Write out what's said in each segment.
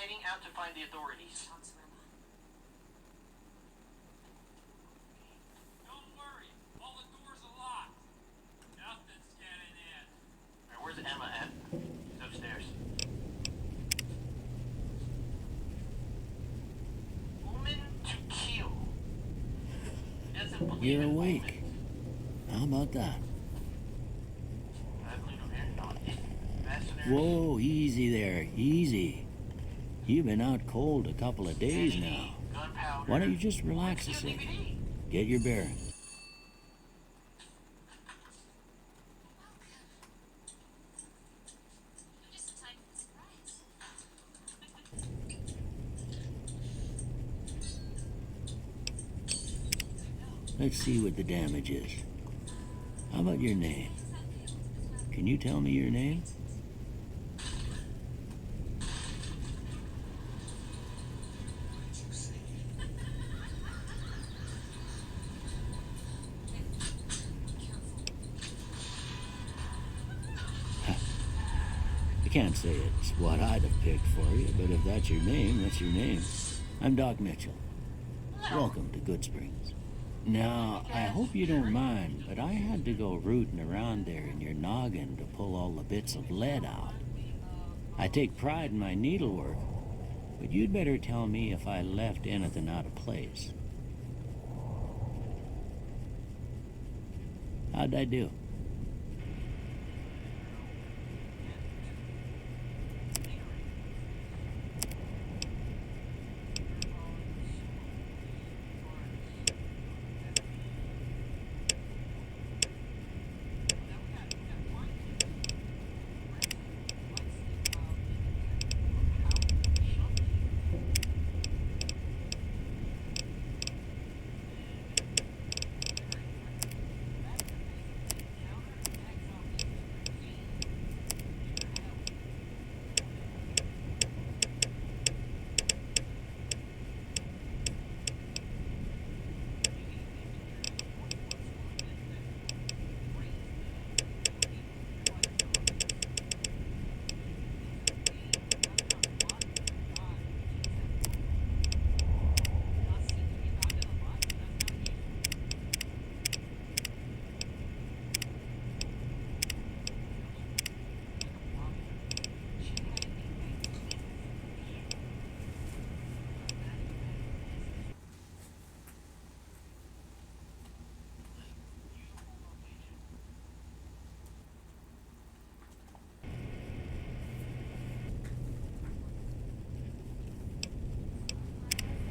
heading out to find the authorities. Don't worry, all the doors are locked. Nothing's getting in. Alright, where's Emma at? She's upstairs. Woman to kill. Doesn't believe You're in awake. women. How about that? I believe him here. No, Ambassadors. Whoa, easy there, easy. You've been out cold a couple of days now. Gunpowder. Why don't you just relax a Let's do second? DVD. Get your bearings. Let's see what the damage is. How about your name? Can you tell me your name? I can't say it's what I'd have picked for you, but if that's your name, that's your name. I'm Doc Mitchell. Welcome to Goodsprings. Now, I hope you don't mind, but I had to go rooting around there in your noggin to pull all the bits of lead out. I take pride in my needlework, but you'd better tell me if I left anything out of place. How'd I do?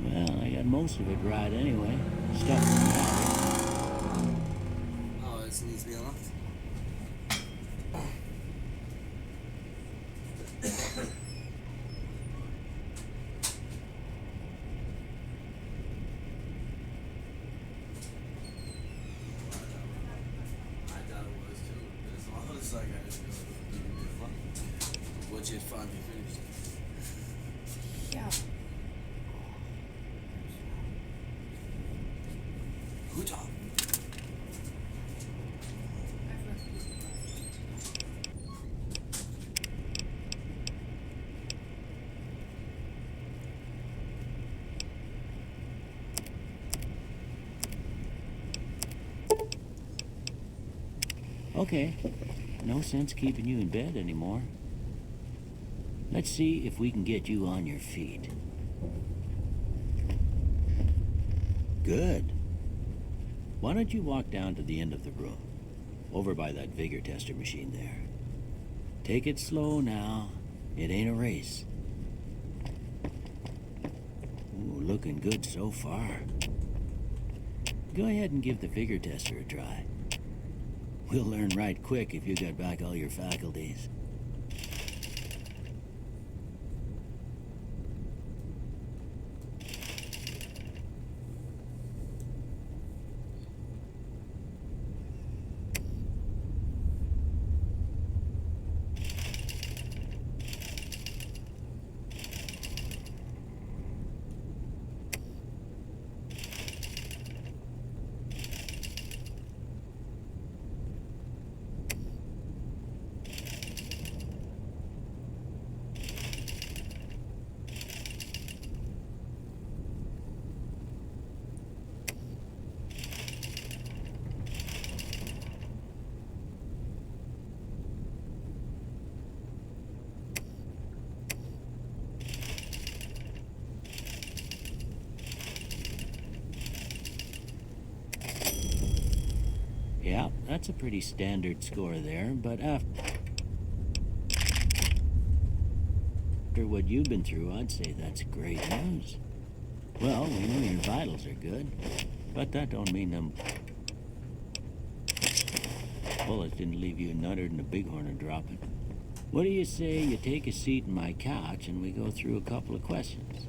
Well, I got most of it right anyway. Stuff doesn't matter. Oh, this needs to be unlocked. I thought it was too. As long as like I just go, which is finally finished. Yeah. Good job. Okay, no sense keeping you in bed anymore. Let's see if we can get you on your feet. Good. Why don't you walk down to the end of the room, over by that vigor tester machine there. Take it slow now. It ain't a race. Ooh, looking good so far. Go ahead and give the vigor tester a try. We'll learn right quick if you got back all your faculties. that's a pretty standard score there, but after what you've been through, I'd say that's great news. Well, we know your vitals are good, but that don't mean them bullets didn't leave you nuttered and a bighorn are dropping. What do you say you take a seat in my couch and we go through a couple of questions?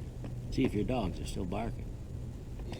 See if your dogs are still barking. Yeah,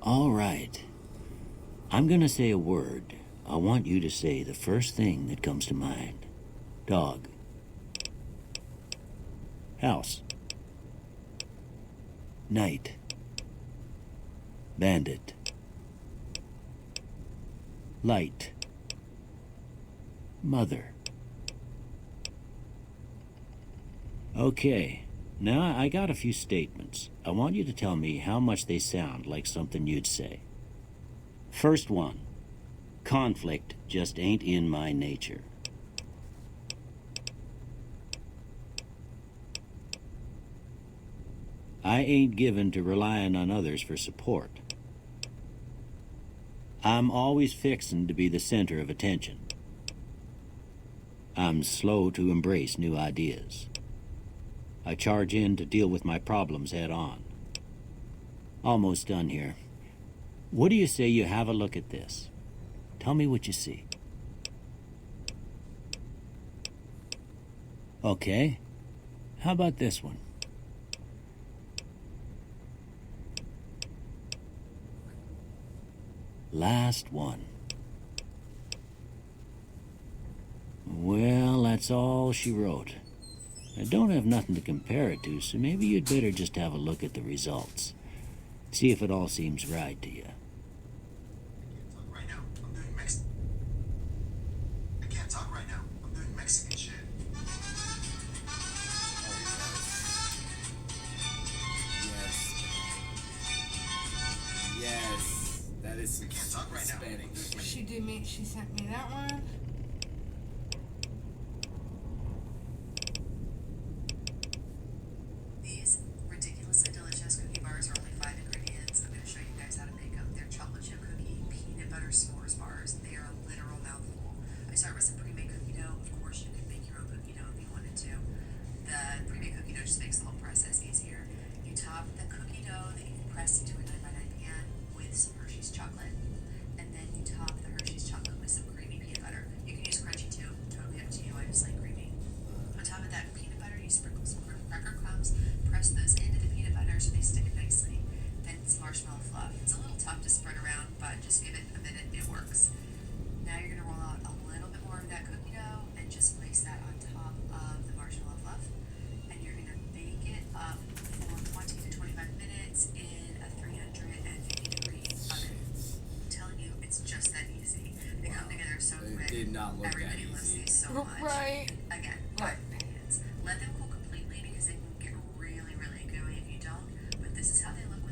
All right. I'm gonna say a word. I want you to say the first thing that comes to mind. Dog. House. Night. Bandit. Light. Mother. Okay. Now, I got a few statements. I want you to tell me how much they sound like something you'd say. First one. Conflict just ain't in my nature. I ain't given to relying on others for support. I'm always fixin' to be the center of attention. I'm slow to embrace new ideas. I charge in to deal with my problems head on. Almost done here. What do you say you have a look at this? Tell me what you see. Okay. How about this one? Last one. Well, that's all she wrote. I don't have nothing to compare it to, so maybe you'd better just have a look at the results. See if it all seems right to you. Right now, I'm doing Mexican. I can't talk right now. I'm doing Mexican shit. Yes. That is some I can't talk right now. Spanish. She sent me that one. These ridiculously delicious cookie bars are only 5 ingredients. I'm going to show you guys how to make them. They're chocolate chip cookie, peanut butter s'mores bars. They are a literal mouthful. I start with some pre-made cookie dough. Of course, you can make your own cookie dough if you wanted to. The pre-made cookie dough just makes the whole process easier. You top the cookie dough that you've pressed into a 9x9 pan with some Hershey's chocolate. And then you top the Hershey's chocolate with some creamy peanut butter. You can use crunchy too. Totally up to you. I just like creamy. On top of that peanut butter, you sprinkle some cracker crumbs, press those into the peanut butter so they stick nicely. Then it's marshmallow fluff. It's a little tough to spread around, but just give it a minute, it works. Now you're gonna roll out a little bit more of that cookie dough and just place that on top of the marshmallow fluff. And you're gonna bake it up for 20 to 25 minutes in a 350-degree oven. I'm telling you, it's just that easy. They come together so It quick. did not look that Everybody loves easy. these so much. Right. Again, Right. 5 minutes. Let them cool completely because they can get really, really gooey if you don't. But this is how they look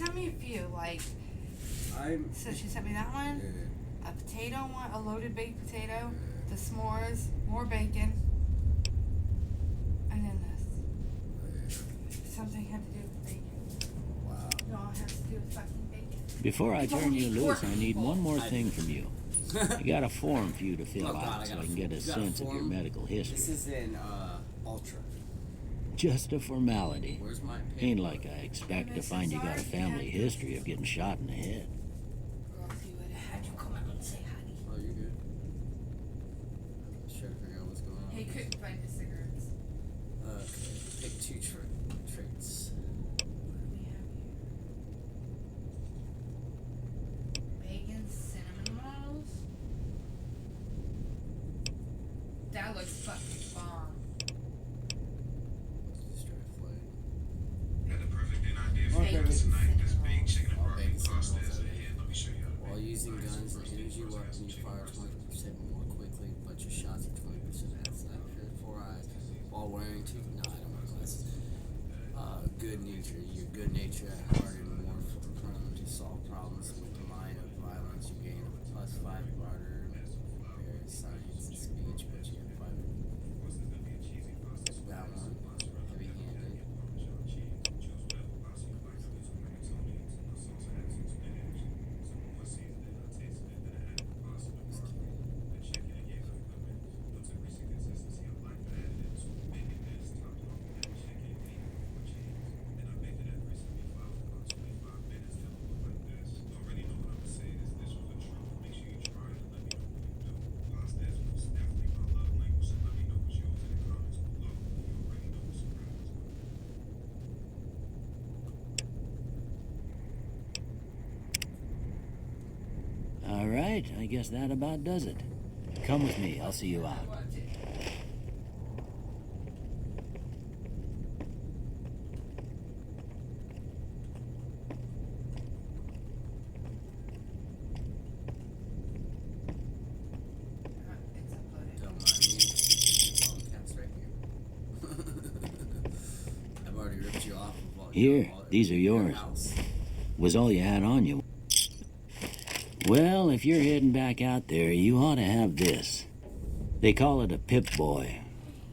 sent me a few, like, I'm. so she sent me that one, a potato one, a loaded baked potato, the s'mores, more bacon, and then this. Something had to do with bacon. Wow. It all has to do with fucking bacon. Before I turn you loose, I need one more thing from you. I I got a form for you to fill Oh, God, out I so got I a can get a you got a sense of your form? medical This history. is in Ultra. Just a formality. Where's my Ain't paper? like I expect to find you got a family history of getting shot in the head. Or else he would have had you come out and say hi. Oh, you're good. Just trying to figure out what's going on. He couldn't find his cigarettes. Okay, pick two traits. What do we have here? Bacon cinnamon rolls. That looks fucking bomb. Just try to flag. Had the perfect idea for Okay. breakfast tonight. This Cinnamon big rolls. chicken and Oh, barbecue bacon cinnamon pasta rolls is are ahead. Let me show you how to While make it. using Alright, so guns and first things energy first, I got weapons, some you chicken fire breast. 20% more quickly, but your shots are 20% outside of 4 eyes. While wearing two, no, I don't wear glasses. Good nature. Your good nature at heart and more prone to solve problems with the mind of violence. You gain a +5 barter, various science and speech, but you have 5. That one, heavy-handed. All right, I guess that about does it. Come with me, I'll see you out. It's uploaded. Don't mind me. All caps right here. I've already ripped you off of all Here, these are your yours. house. Was all you had on you. Well, if you're heading back out there, you ought to have this. They call it a Pip-Boy.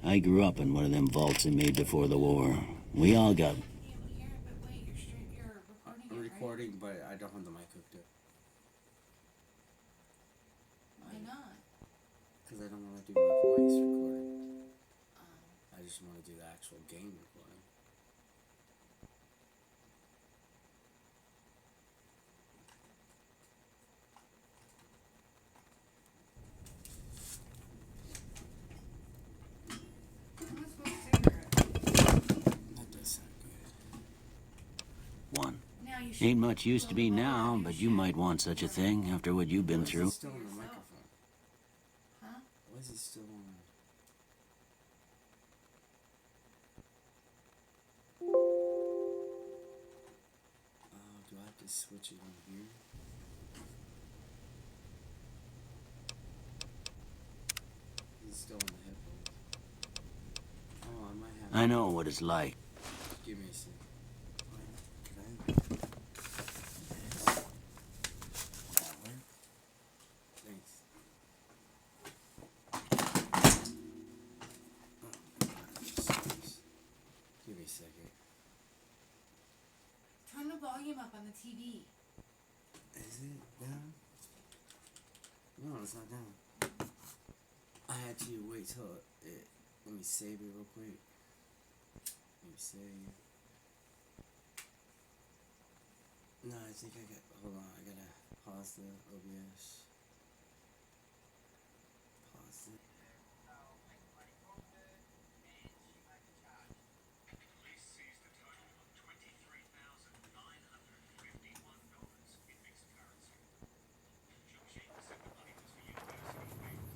I grew up in one of them vaults they made before the war. We all got... Be able to hear it, but wait, you're recording I'm it, right? recording, but I don't have the mic hooked up. Why not? Because I don't want to do my voice recording. I just want to do the actual game recording. Let's smoke cigarettes. That does sound good. One. Now you should Ain't much use to me go now, on, but you you should. might want such a thing after what you've been Why is through. it still on the microphone? Huh? Why is it still on? Do I have to switch it on here? Is it still on the headphones? Oh, I might have. I know what it's like. Give me a sec. Can I? That work? Thanks. Give me a second. Turn the volume up on the TV. Is it down? No, it's not down. I had to wait till it. Let me save it real quick. Let me save. No, I think I got. Hold on, I gotta pause the OBS. Pause it. Police seized a total of $23,951 in mixed currency. Chongqing said the money was for university payments.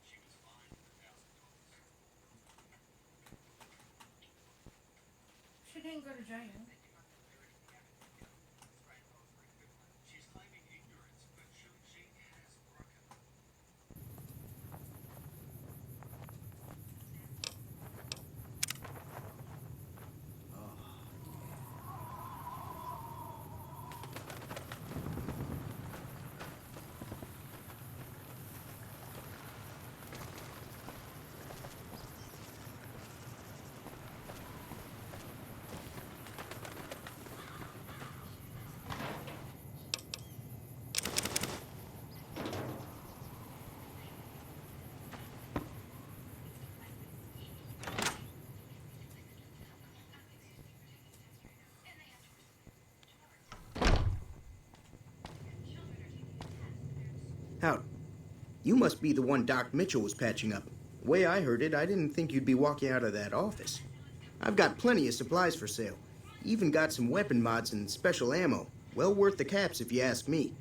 She was fined $1,000. She didn't go to jail. She's claiming ignorance, but Chongqing has broken. Howdy. You must be the one Doc Mitchell was patching up. The way I heard it, I didn't think you'd be walking out of that office. I've got plenty of supplies for sale. Even got some weapon mods and special ammo. Well worth the caps if you ask me.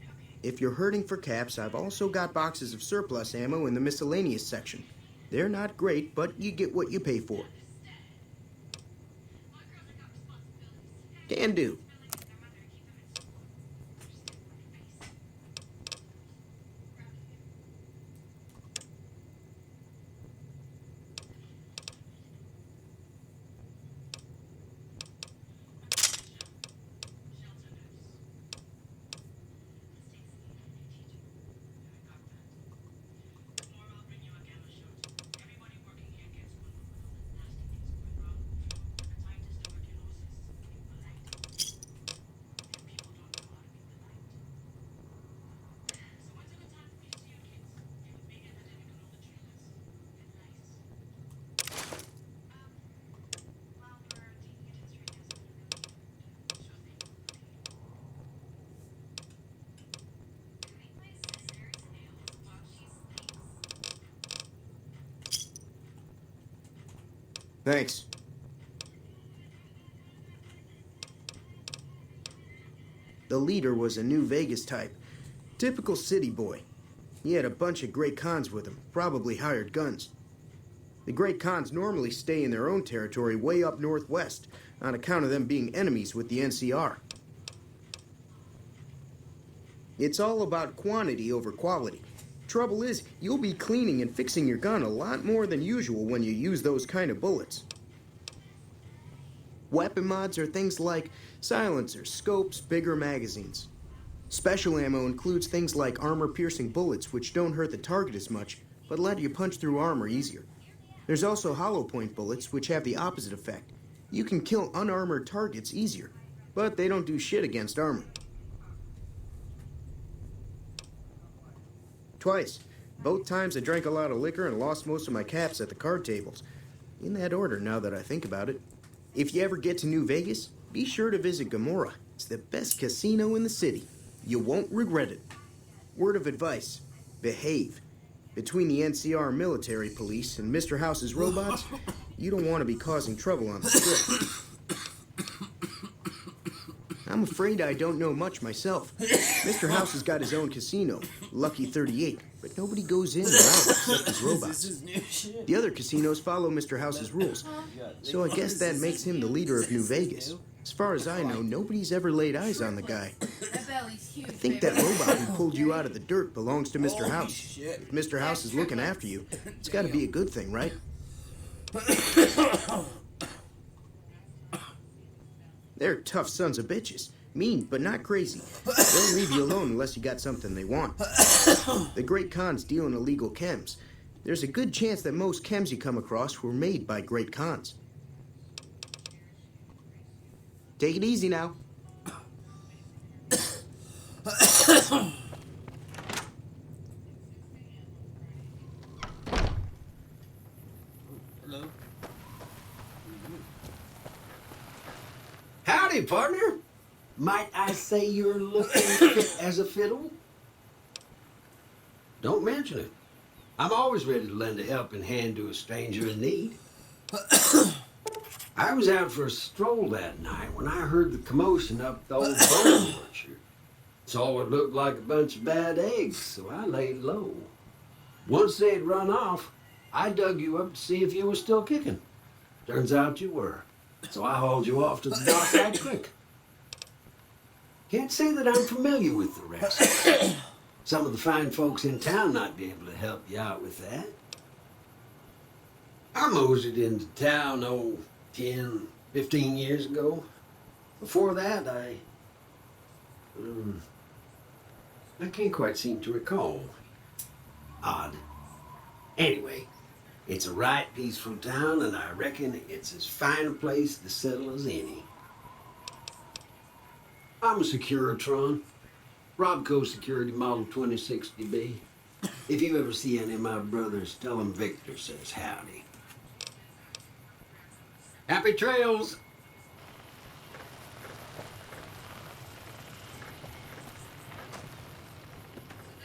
If you're hurting for caps, I've also got boxes of surplus ammo in the miscellaneous section. They're not great, but you get what you pay for. Can do. Thanks. The leader was a New Vegas type. Typical city boy. He had a bunch of Great Khans with him, probably hired guns. The Great Khans normally stay in their own territory way up northwest, on account of them being enemies with the NCR. It's all about quantity over quality. Trouble is, you'll be cleaning and fixing your gun a lot more than usual when you use those kind of bullets. Weapon mods are things like silencers, scopes, bigger magazines. Special ammo includes things like armor-piercing bullets, which don't hurt the target as much, but let you punch through armor easier. There's also hollow point bullets, which have the opposite effect. You can kill unarmored targets easier, but they don't do shit against armor. Twice. Both times I drank a lot of liquor and lost most of my caps at the card tables. In that order, now that I think about it. If you ever get to New Vegas, be sure to visit Gomorrah. It's the best casino in the city. You won't regret it. Word of advice, behave. Between the NCR military police and Mr. House's robots, you don't want to be causing trouble on the strip. I'm afraid I don't know much myself. Mr. House has got his own casino, Lucky 38, but nobody goes in or out except his robots. The other casinos follow Mr. House's rules, so I guess that makes him the leader of New Vegas. As far as I know, nobody's ever laid eyes on the guy. That belly's huge, I think baby. that robot who pulled you out of the dirt belongs to Mr. House. If Mr. House is looking after you, it's got to be a good thing, right? They're tough sons of bitches. Mean, but not crazy. They'll leave you alone unless you got something they want. The Great Khans deal in illegal chems. There's a good chance that most chems you come across were made by Great Khans. Take it easy now. Hello? Howdy, partner. Might I say you're looking fit as a fiddle? Don't mention it. I'm always ready to lend a helping hand to a stranger in need. I was out for a stroll that night when I heard the commotion up the old bone orchard. Saw what looked like a bunch of bad eggs, so I laid low. Once they'd run off, I dug you up to see if you were still kicking. Turns out you were. So I hauled you off to the dock right quick. Can't say that I'm familiar with the rest. Some of the fine folks in town might be able to help you out with that. I moseyed into town, 10, 15 years ago. Before that, I can't quite seem to recall. Odd. Anyway, it's a right peaceful town, and I reckon it's as fine a place to settle as any. I'm a Securitron. Robco Security Model 2060B. If you ever see any of my brothers, tell them Victor says howdy. Happy trails!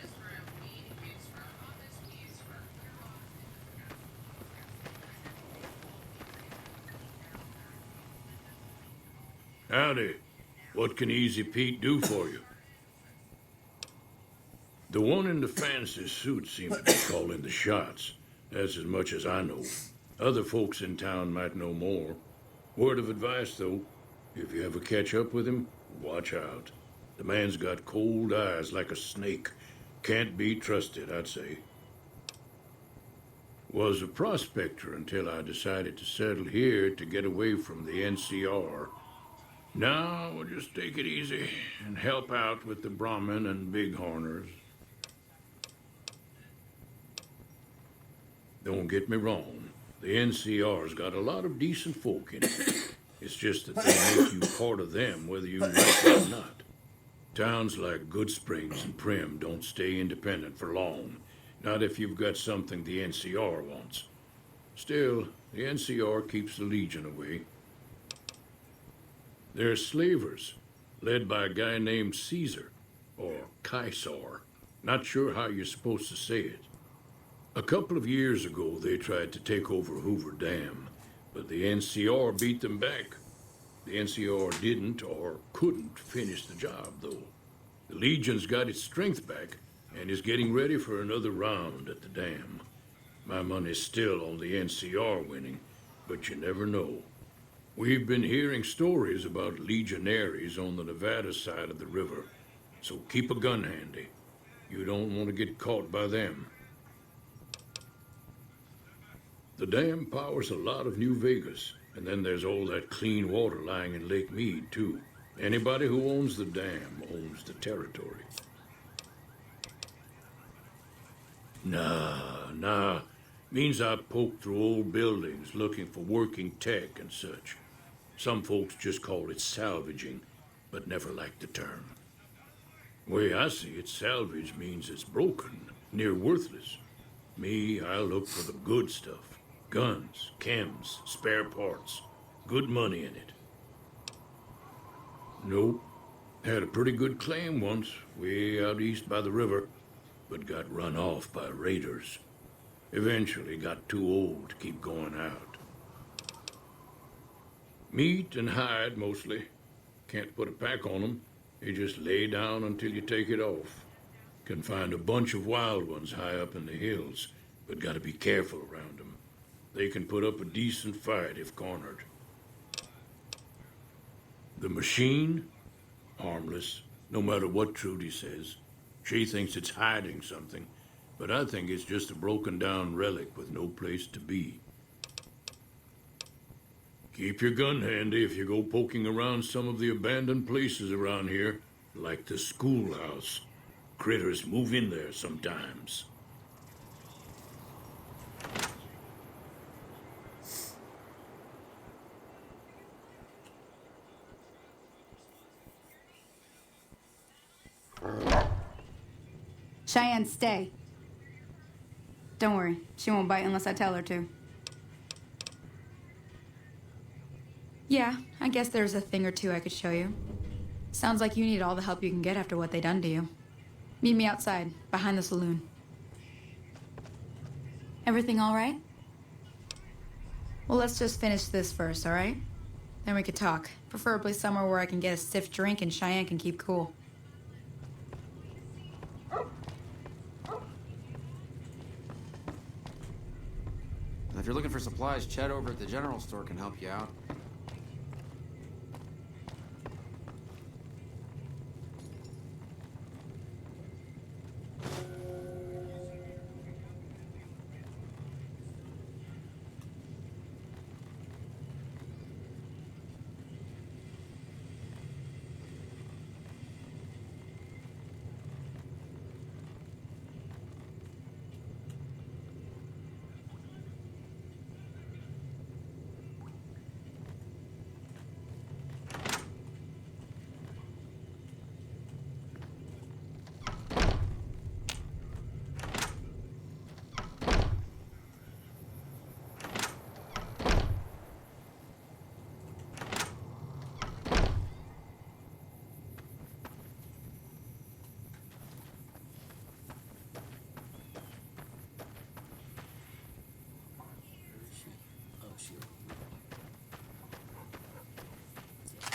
This room, Howdy. What can Easy Pete do for you? The one in the fancy suit seems to be calling the shots. That's as much as I know. Other folks in town might know more. Word of advice, though, if you ever catch up with him, watch out. The man's got cold eyes like a snake. Can't be trusted, I'd say. Was a prospector until I decided to settle here to get away from the NCR. Now we'll just take it easy and help out with the Brahmin and Bighorners. Don't get me wrong, the NCR's got a lot of decent folk in it. It's just that they make you part of them whether you like it or not. Towns like Goodsprings and Prim don't stay independent for long. Not if you've got something the NCR wants. Still, the NCR keeps the Legion away. They're slavers, led by a guy named Caesar, or Caesar. Not sure how you're supposed to say it. A couple of years ago, they tried to take over Hoover Dam, but the NCR beat them back. The NCR didn't or couldn't finish the job, though. The Legion's got its strength back and is getting ready for another round at the dam. My money's still on the NCR winning, but you never know. We've been hearing stories about legionaries on the Nevada side of the river, so keep a gun handy. You don't want to get caught by them. The dam powers a lot of New Vegas, and then there's all that clean water lying in Lake Mead, too. Anybody who owns the dam owns the territory. Nah. Means I poke through old buildings looking for working tech and such. Some folks just call it salvaging, but never liked the term. Way I see it, salvage means it's broken, near worthless. Me, I look for the good stuff. Guns, chems, spare parts. Good money in it. Nope. Had a pretty good claim once, way out east by the river, but got run off by raiders. Eventually got too old to keep going out. Meat and hide, mostly. Can't put a pack on them. You just lay down until you take it off. Can find a bunch of wild ones high up in the hills, but gotta be careful around them. They can put up a decent fight if cornered. The machine? Harmless, no matter what Trudy says. She thinks it's hiding something, but I think it's just a broken down relic with no place to be. Keep your gun handy if you go poking around some of the abandoned places around here, like the schoolhouse. Critters move in there sometimes. Cheyenne, stay. Don't worry, she won't bite unless I tell her to. Yeah, I guess there's a thing or two I could show you. Sounds like you need all the help you can get after what they done to you. Meet me outside, behind the saloon. Everything all right? Well, let's just finish this first, all right? Then we could talk. Preferably somewhere where I can get a stiff drink and Cheyenne can keep cool. If you're looking for supplies, Chet over at the general store can help you out.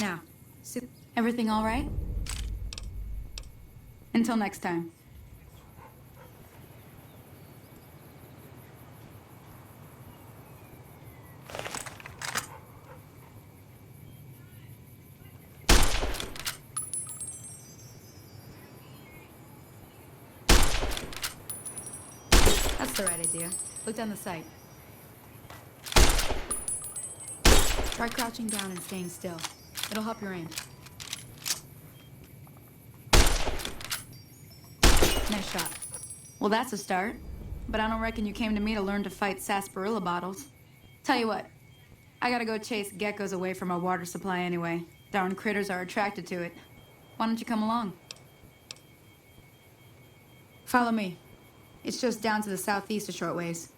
Now, Everything all right? Until next time. That's the right idea. Look down the sight. Try crouching down and staying still. It'll help your aim. Nice shot. Well, that's a start. But I don't reckon you came to me to learn to fight sarsaparilla bottles. Tell you what, I gotta go chase geckos away from our water supply anyway. Darn critters are attracted to it. Why don't you come along? Follow me. It's just down to the southeast a short ways.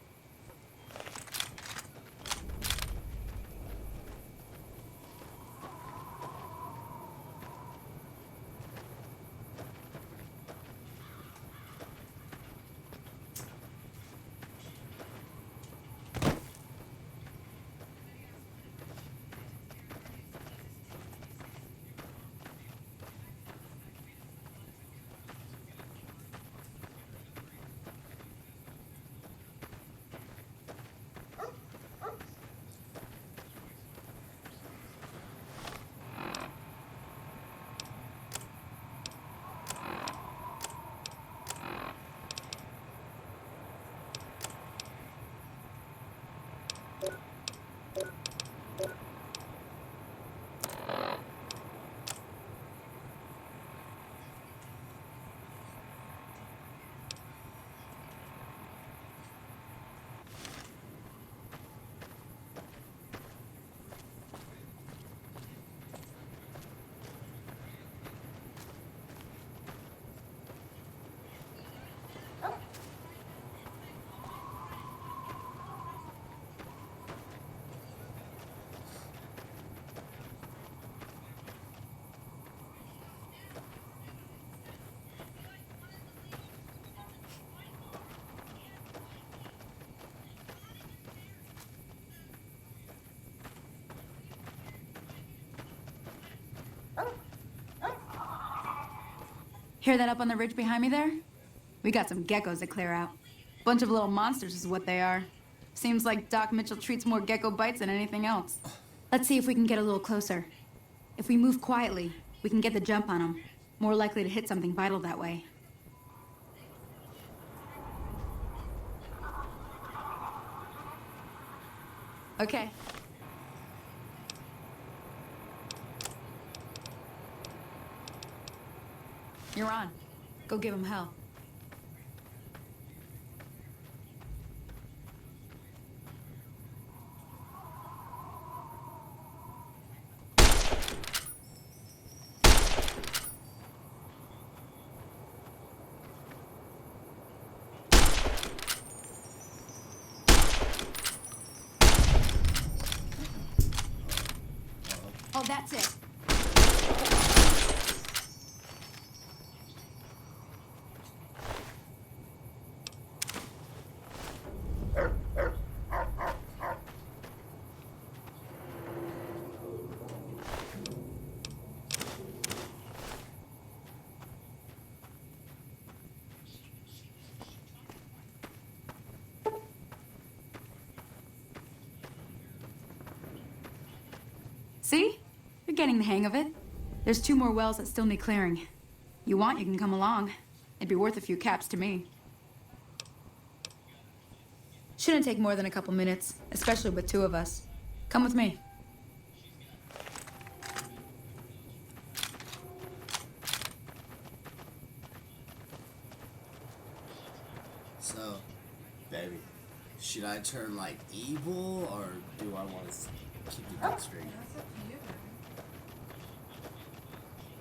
Hear that up on the ridge behind me there? We got some geckos to clear out. Bunch of little monsters is what they are. Seems like Doc Mitchell treats more gecko bites than anything else. Let's see if we can get a little closer. If we move quietly, we can get the jump on them. More likely to hit something vital that way. Okay. You're on. Go give him hell. Oh, that's it. See? You're getting the hang of it. There's 2 more wells that still need clearing. You want, you can come along. It'd be worth a few caps to me. Shouldn't take more than a couple minutes, especially with 2 of us. Come with me. So, baby, should I turn like evil or do I want to keep the gun straight?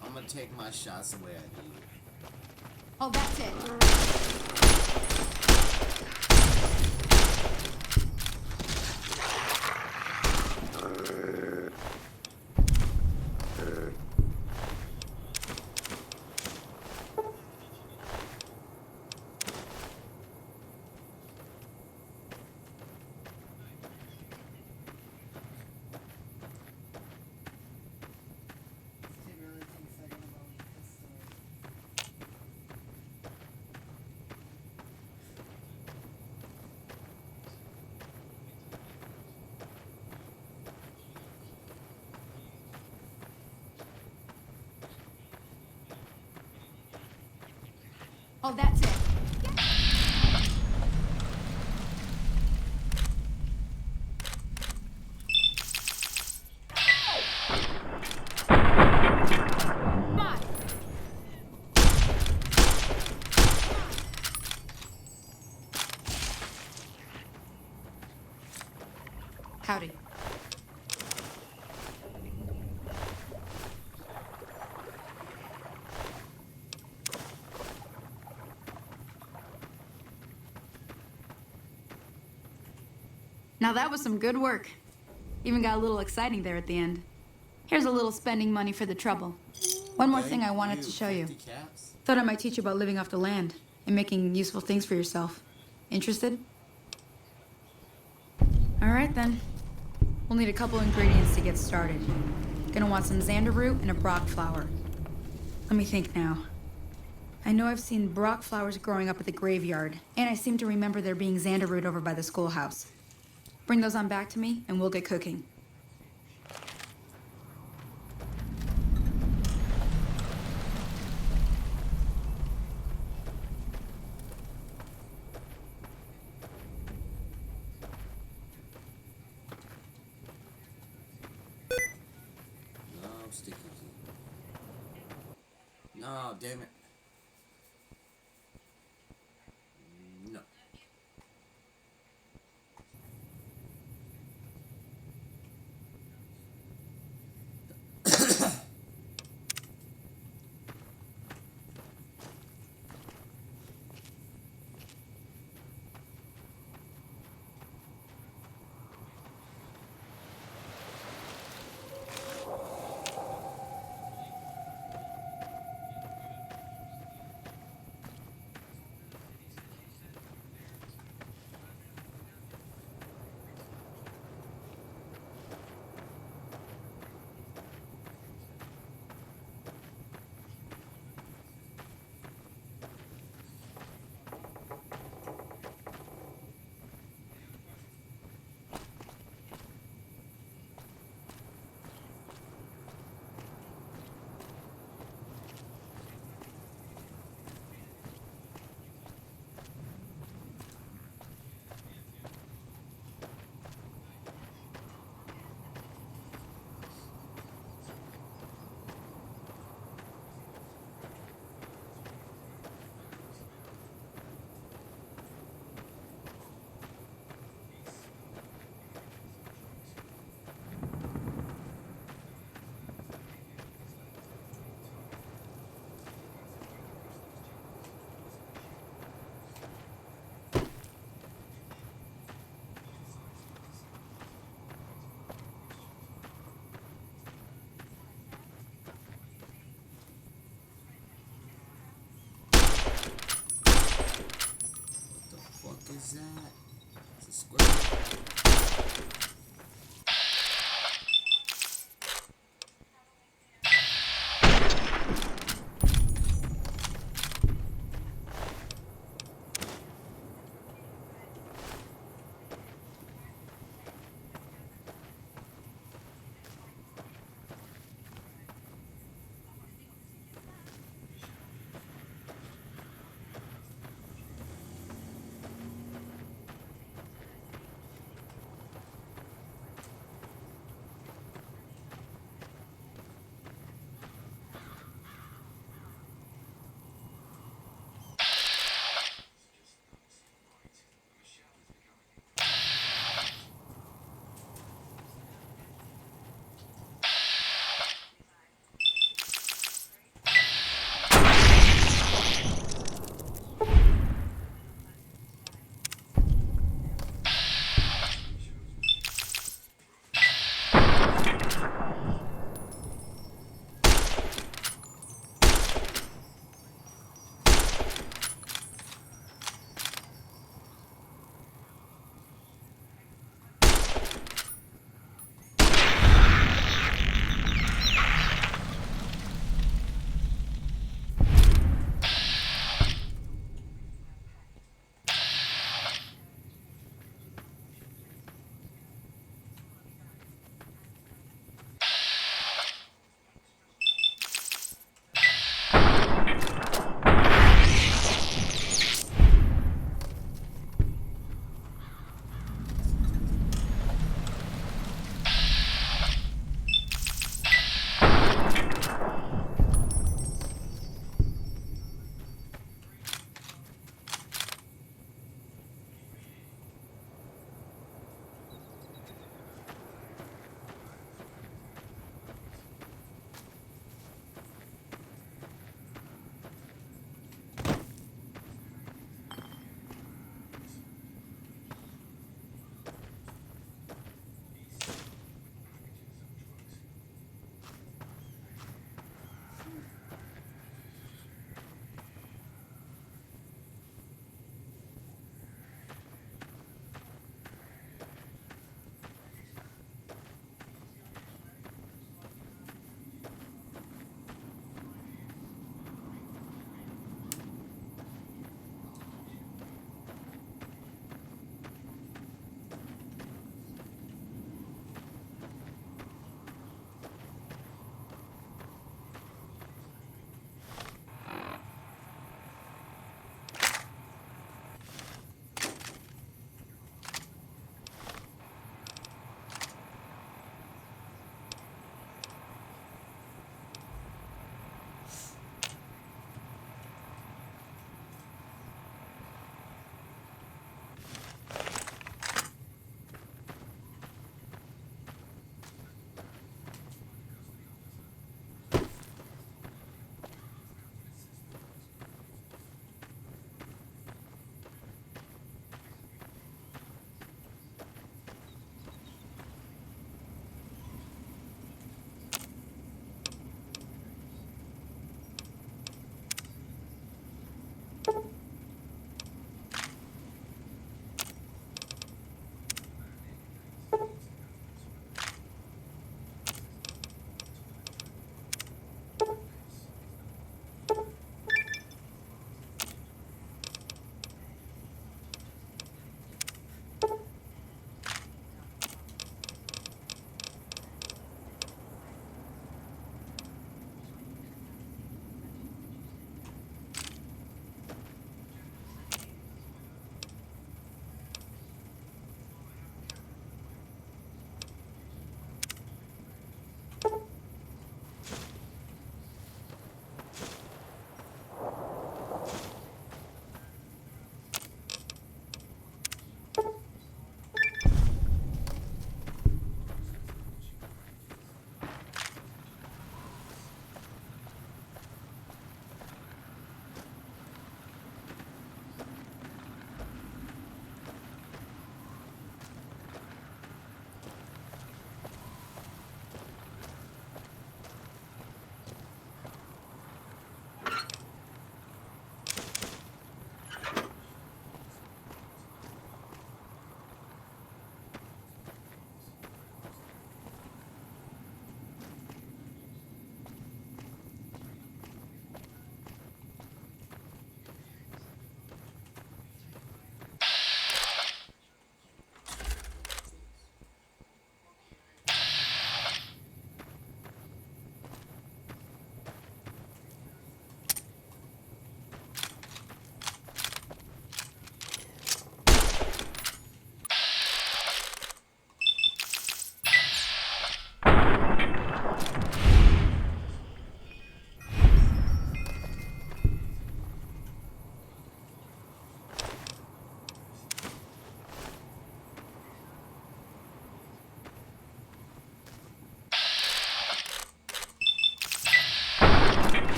I'm gonna take my shots the way I do. Oh, that's it. Oh, that's it. Come on. Howdy. Now that was some good work. Even got a little exciting there at the end. Here's a little spending money for the trouble. One more thing I wanted to show you. 50 caps? Thought I might teach you about living off the land and making useful things for yourself. Interested? All right then. We'll need a couple ingredients to get started. Gonna want some xander root and a brock flower. Let me think now. I know I've seen brock flowers growing up at the graveyard, and I seem to remember there being xander root over by the schoolhouse. Bring those on back to me, and we'll get cooking. No, sticky. No, damn it. No.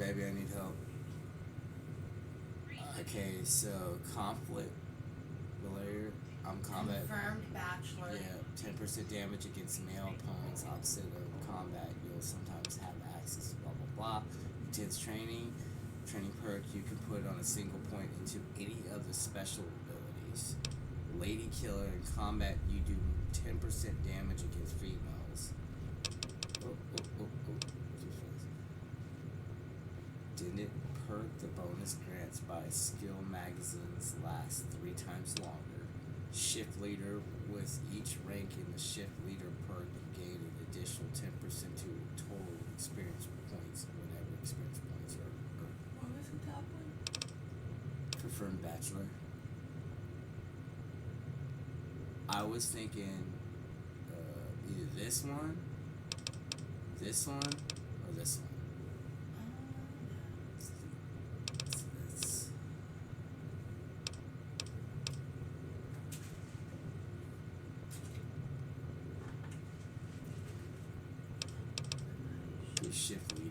baby, I need help. Okay, so conflict related. I'm combat. Confirmed bachelor. Yeah, 10% damage against male opponents. Opposite of combat, you'll sometimes have access to blah blah blah. Intense training. Training perk you can put on a single point into any of the special abilities. Lady Killer in combat, you do 10% damage against females. Oh. Didn't it perk the bonus grants by skill magazines last 3 times longer? Shift leader, with each rank in the shift leader perk, you gain an additional 10% to total experience points whenever experience points are earned. What was the top one? Confirmed bachelor. I was thinking either this one, or this one. Let's do shift leader.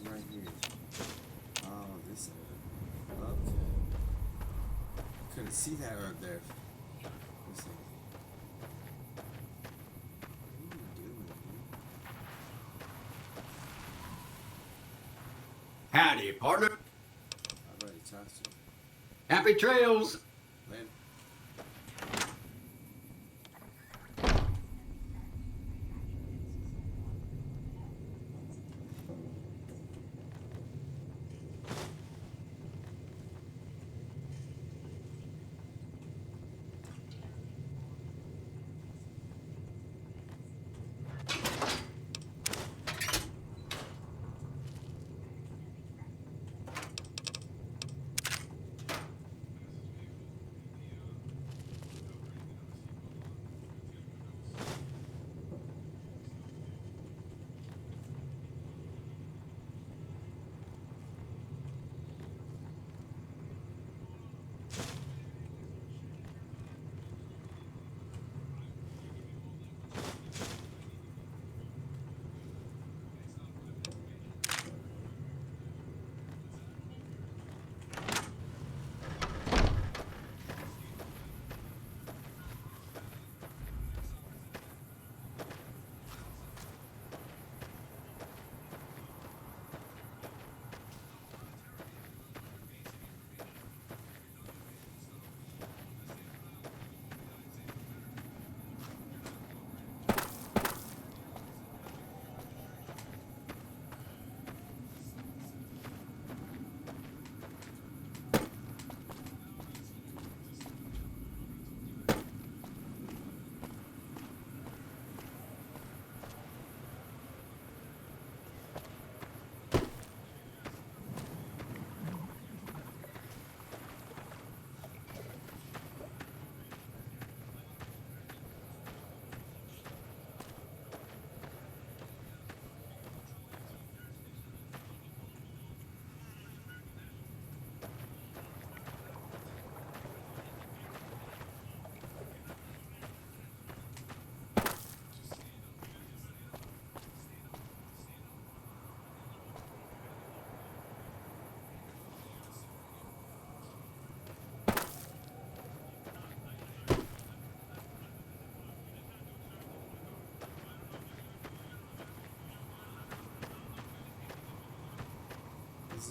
Right here. Oh, this is okay. Couldn't see that right there. Let's see. What are you doing, man? Howdy, partner. I've already talked to you. Happy trails. Later.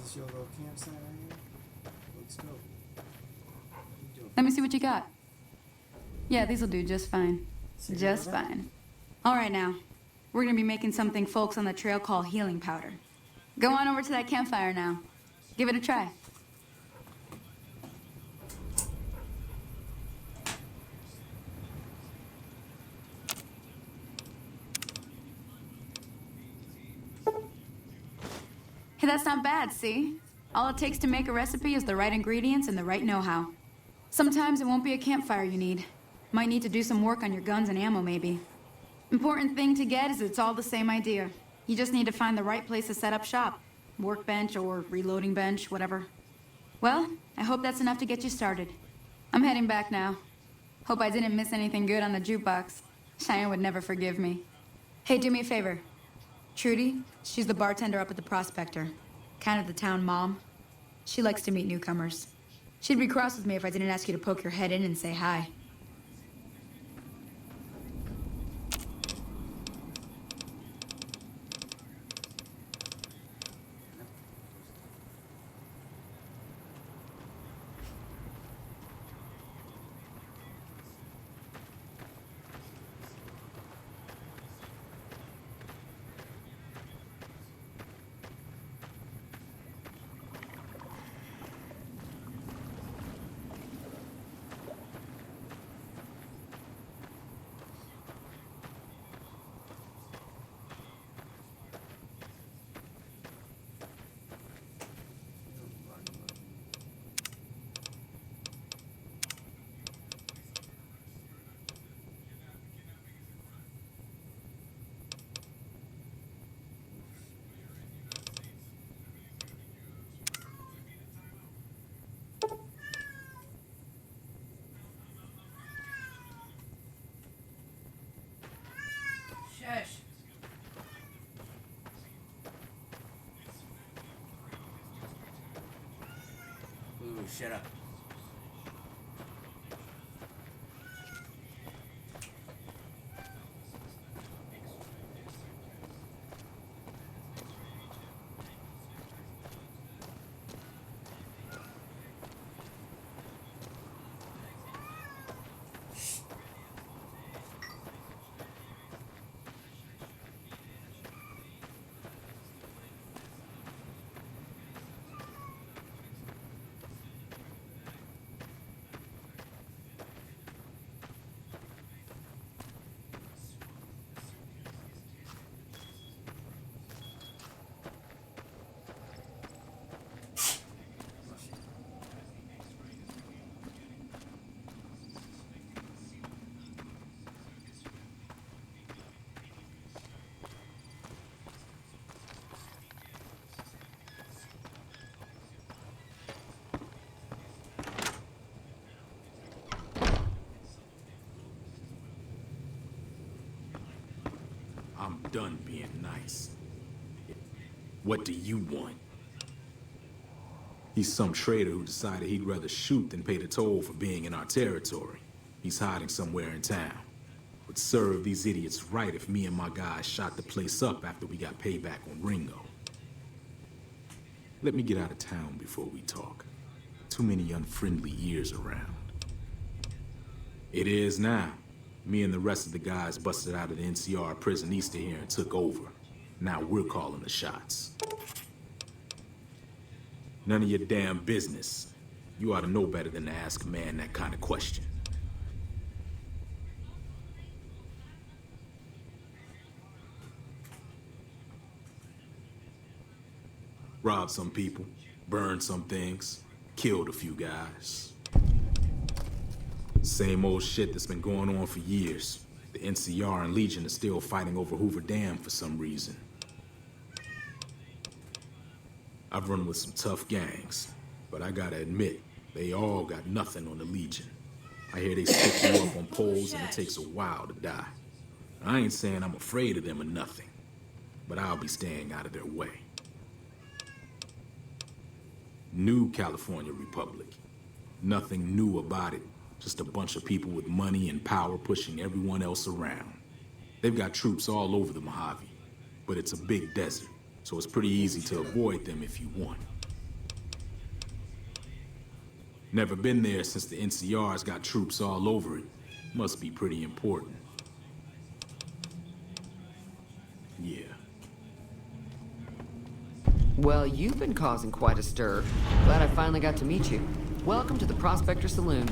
this your little campsite right here? Looks dope. Let me see what you got. Yeah, these'll do just fine. Just fine. All right, now. We're gonna be making something folks on the trail call healing powder. Go on over to that campfire now. Give it a try. Hey, that's not bad, see? All it takes to make a recipe is the right ingredients and the right know-how. Sometimes it won't be a campfire you need. Might need to do some work on your guns and ammo, maybe. Important thing to get is it's all the same idea. You just need to find the right place to set up shop. Workbench or reloading bench, whatever. Well, I hope that's enough to get you started. I'm heading back now. Hope I didn't miss anything good on the jukebox. Cheyenne would never forgive me. Hey, do me a favor. Trudy, she's the bartender up at the Prospector. Kind of the town mom. She likes to meet newcomers. She'd be cross with me if I didn't ask you to poke your head in and say hi. Shush. Ooh, shut up. I'm done being nice. What do you want? He's some traitor who decided he'd rather shoot than pay the toll for being in our territory. He's hiding somewhere in town. Would serve these idiots right if me and my guys shot the place up after we got payback on Ringo. Let me get out of town before we talk. Too many unfriendly ears around. It is now. Me and the rest of the guys busted out of the NCR prison east of here and took over. Now we're calling the shots. None of your damn business. You ought to know better than to ask a man that kind of question. Robbed some people, burned some things, killed a few guys. Same old shit that's been going on for years. The NCR and Legion are still fighting over Hoover Dam for some reason. I've run with some tough gangs, but I gotta admit, they all got nothing on the Legion. I hear they stick you up on poles and it takes a while to die. I ain't saying I'm afraid of them or nothing, but I'll be staying out of their way. New California Republic. Nothing new about it. Just a bunch of people with money and power pushing everyone else around. They've got troops all over the Mojave, but it's a big desert, so it's pretty easy to avoid them if you want. Never been there since the NCR's got troops all over it. Must be pretty important. Yeah. Well, you've been causing quite a stir. Glad I finally got to meet you. Welcome to the Prospector Saloon.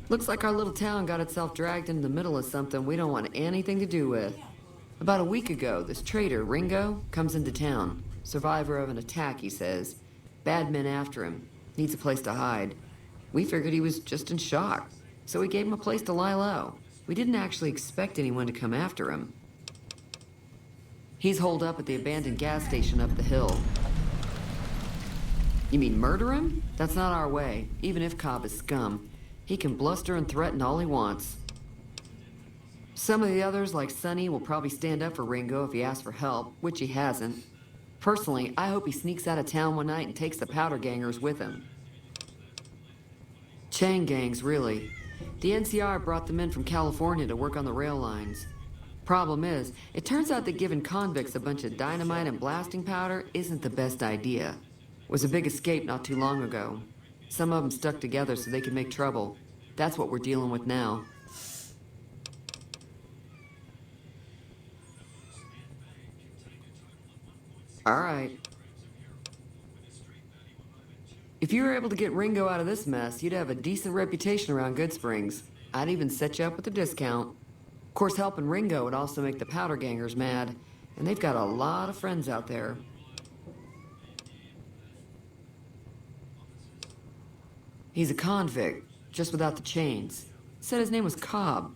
Looks like our little town got itself dragged into the middle of something we don't want anything to do with. About a week ago, this trader, Ringo, comes into town. Survivor of an attack, he says. Bad men after him. Needs a place to hide. We figured he was just in shock, so we gave him a place to lie low. We didn't actually expect anyone to come after him. He's holed up at the abandoned gas station up the hill. You mean murder him? That's not our way, even if Cobb is scum. He can bluster and threaten all he wants. Some of the others, like Sonny, will probably stand up for Ringo if he asks for help, which he hasn't. Personally, I hope he sneaks out of town one night and takes the powder gangers with him. Chain gangs, really. The NCR brought them in from California to work on the rail lines. Problem is, it turns out that giving convicts a bunch of dynamite and blasting powder isn't the best idea. Was a big escape not too long ago. Some of them stuck together so they could make trouble. That's what we're dealing with now. All right. If you were able to get Ringo out of this mess, you'd have a decent reputation around Goodsprings. I'd even set you up with a discount. Of course, helping Ringo would also make the powder gangers mad, and they've got a lot of friends out there. He's a convict, just without the chains. Said his name was Cobb.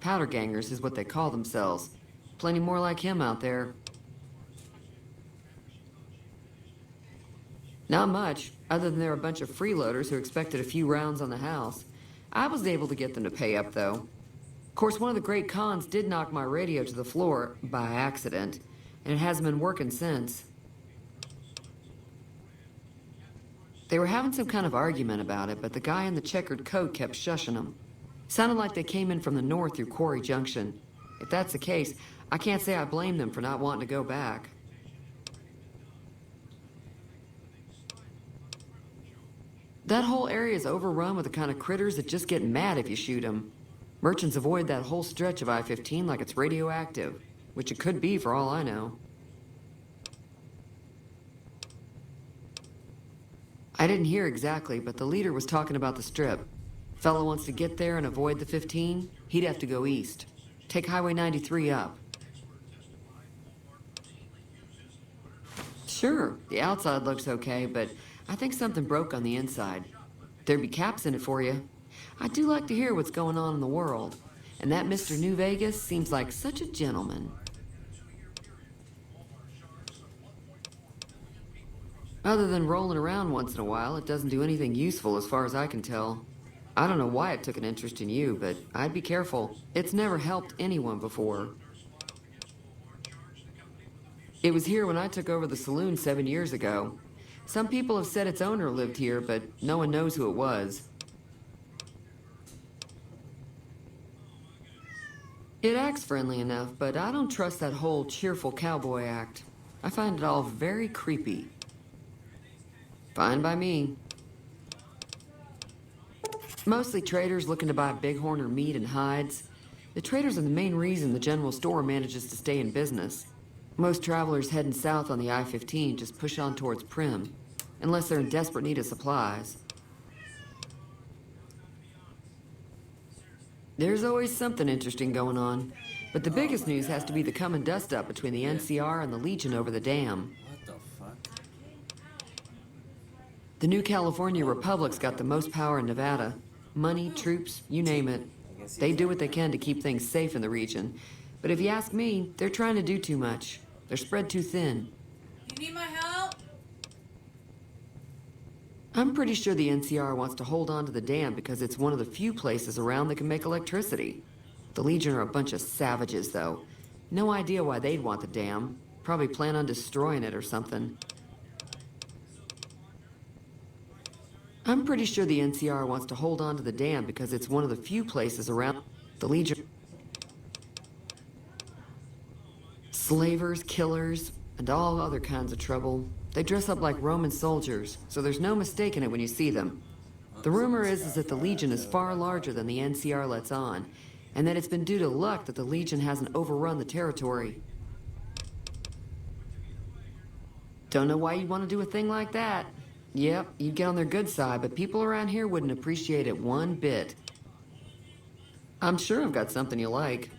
Powder gangers is what they call themselves. Plenty more like him out there. Not much, other than they're a bunch of freeloaders who expected a few rounds on the house. I was able to get them to pay up, though. Of course, one of the great cons did knock my radio to the floor, by accident, and it hasn't been working since. They were having some kind of argument about it, but the guy in the checkered coat kept shushing them. Sounded like they came in from the north through Quarry Junction. If that's the case, I can't say I blame them for not wanting to go back. That whole area is overrun with the kind of critters that just get mad if you shoot them. Merchants avoid that whole stretch of I-15 like it's radioactive, which it could be for all I know. I didn't hear exactly, but the leader was talking about the strip. Fellow wants to get there and avoid the 15, he'd have to go east. Take Highway 93 up. Sure, the outside looks okay, but I think something broke on the inside. There'd be caps in it for you. I do like to hear what's going on in the world. And that Mr. New Vegas seems like such a gentleman. Other than rolling around once in a while, it doesn't do anything useful as far as I can tell. I don't know why it took an interest in you, but I'd be careful. It's never helped anyone before. It was here when I took over the saloon 7 years ago. Some people have said its owner lived here, but no one knows who it was. It acts friendly enough, but I don't trust that whole cheerful cowboy act. I find it all very creepy. Fine by me. Mostly traders looking to buy bighorn or meat and hides. The traders are the main reason the general store manages to stay in business. Most travelers heading south on the I-15 just push on towards Primm, unless they're in desperate need of supplies. There's always something interesting going on, but the biggest news has to be the coming dust-up between the NCR and the Legion over the dam. What the fuck? The new California Republic's got the most power in Nevada. Money, troops, you name it. They do what they can to keep things safe in the region. But if you ask me, they're trying to do too much. They're spread too thin. You need my help? I'm pretty sure the NCR wants to hold on to the dam because it's one of the few places around that can make electricity. The Legion are a bunch of savages, though. No idea why they'd want the dam. Probably plan on destroying it or something. I'm pretty sure the NCR wants to hold on to the dam because it's one of the few places around the Legion. Slavers, killers, and all other kinds of trouble. They dress up like Roman soldiers, so there's no mistaking it when you see them. The rumor is that the Legion is far larger than the NCR lets on, and that it's been due to luck that the Legion hasn't overrun the territory. Don't know why you'd want to do a thing like that. Yep, you'd get on their good side, but people around here wouldn't appreciate it one bit. I'm sure I've got something you like.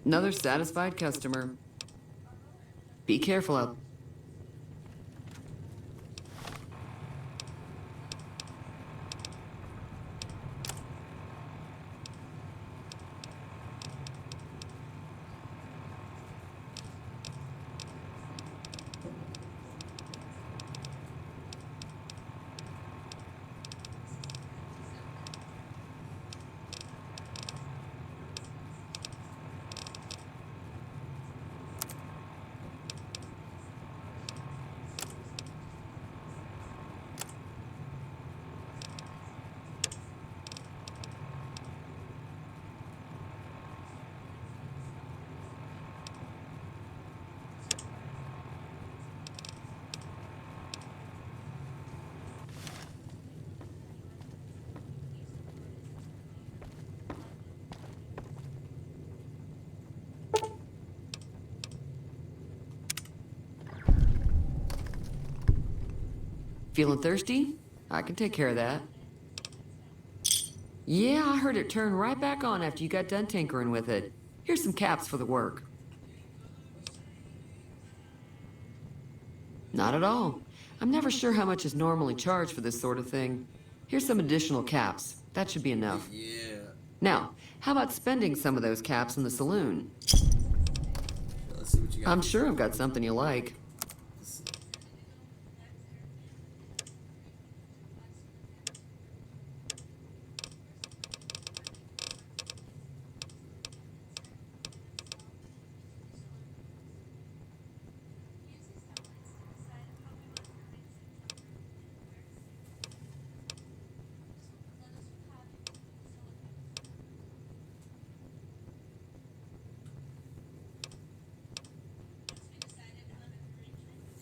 Another satisfied customer. Be careful out. Feeling thirsty? I can take care of that. Yeah, I heard it turn right back on after you got done tinkering with it. Here's some caps for the work. Not at all. I'm never sure how much is normally charged for this sort of thing. Here's some additional caps. That should be enough. Yeah. Now, how about spending some of those caps in the saloon? Let's see what you got. I'm sure I've got something you like.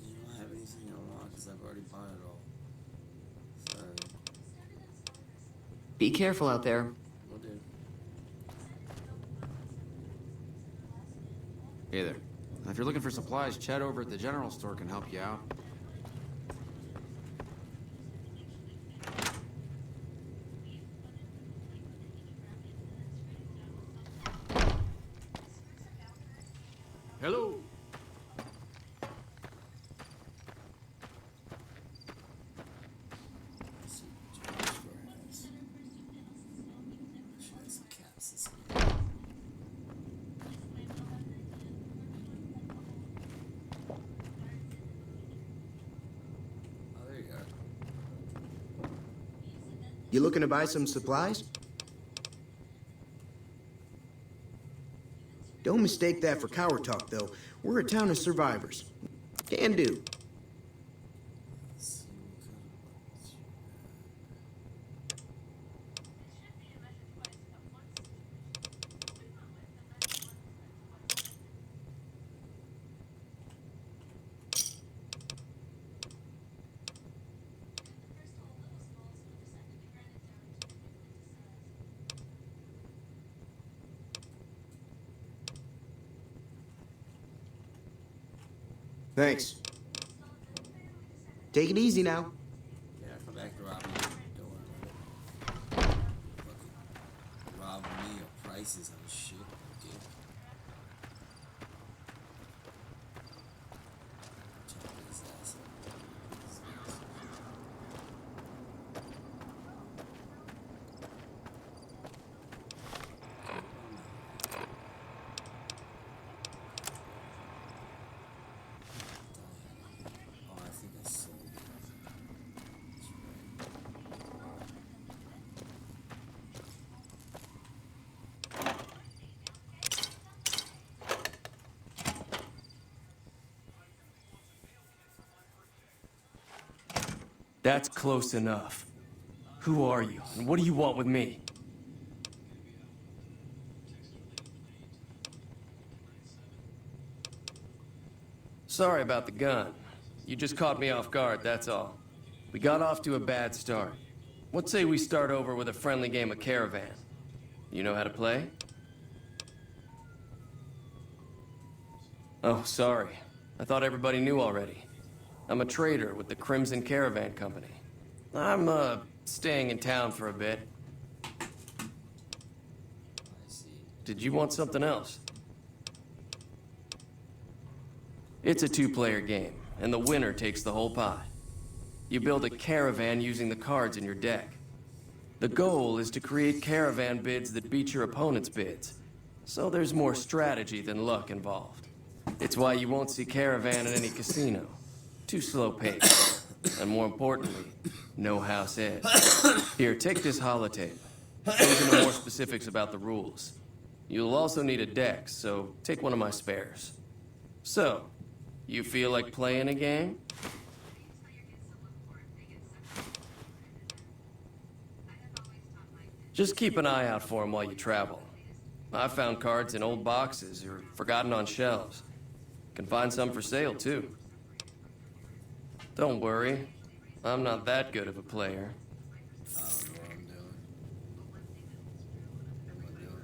You don't have anything you want because I've already bought it all. Sorry. Be careful out there. Will do. Hey there. If you're looking for supplies, Chet over at the general store can help you out. Hello. Let's see what your store has. Should have some caps this week. Oh, there you go. You looking to buy some supplies? Don't mistake that for coward talk, though. We're a town of survivors. Can do. Thanks. Take it easy now. Yeah, come back to robbing me. Don't worry about it. Fucking robbing me or prices on shit. Okay. Check this ass out. Oh, I think I sold it. That's close enough. Who are you, and what do you want with me? Sorry about the gun. You just caught me off guard, that's all. We got off to a bad start. What say we start over with a friendly game of Caravan? You know how to play? Oh, sorry. I thought everybody knew already. I'm a trader with the Crimson Caravan Company. I'm, staying in town for a bit. Did you want something else? It's a two-player game, and the winner takes the whole pot. You build a caravan using the cards in your deck. The goal is to create caravan bids that beat your opponent's bids, so there's more strategy than luck involved. It's why you won't see caravan in any casino. Too slow paced. And more importantly, no house edge. Here, take this holotape. Goes into more specifics about the rules. You'll also need a deck, so take one of my spares. So, you feel like playing a game? Just keep an eye out for them while you travel. I found cards in old boxes or forgotten on shelves. Can find some for sale, too. Don't worry, I'm not that good of a player. I don't know what I'm doing. What am I doing?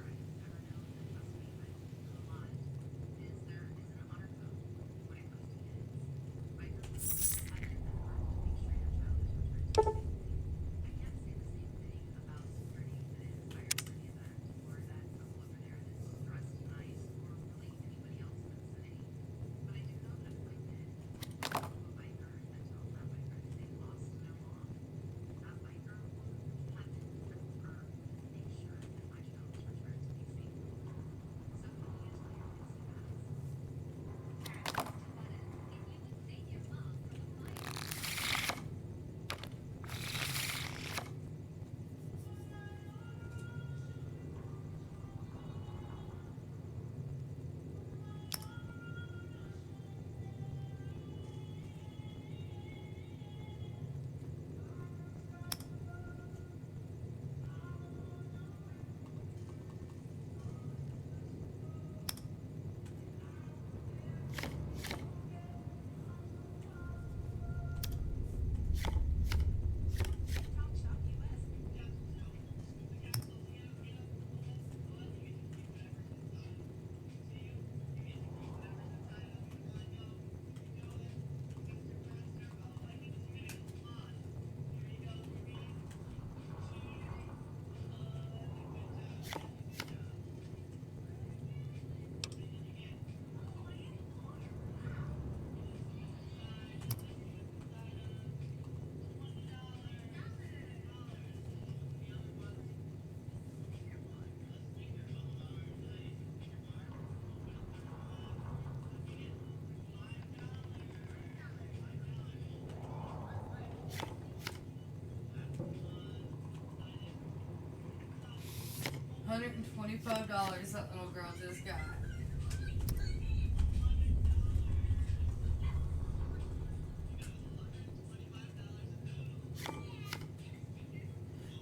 $125 that little girl just got.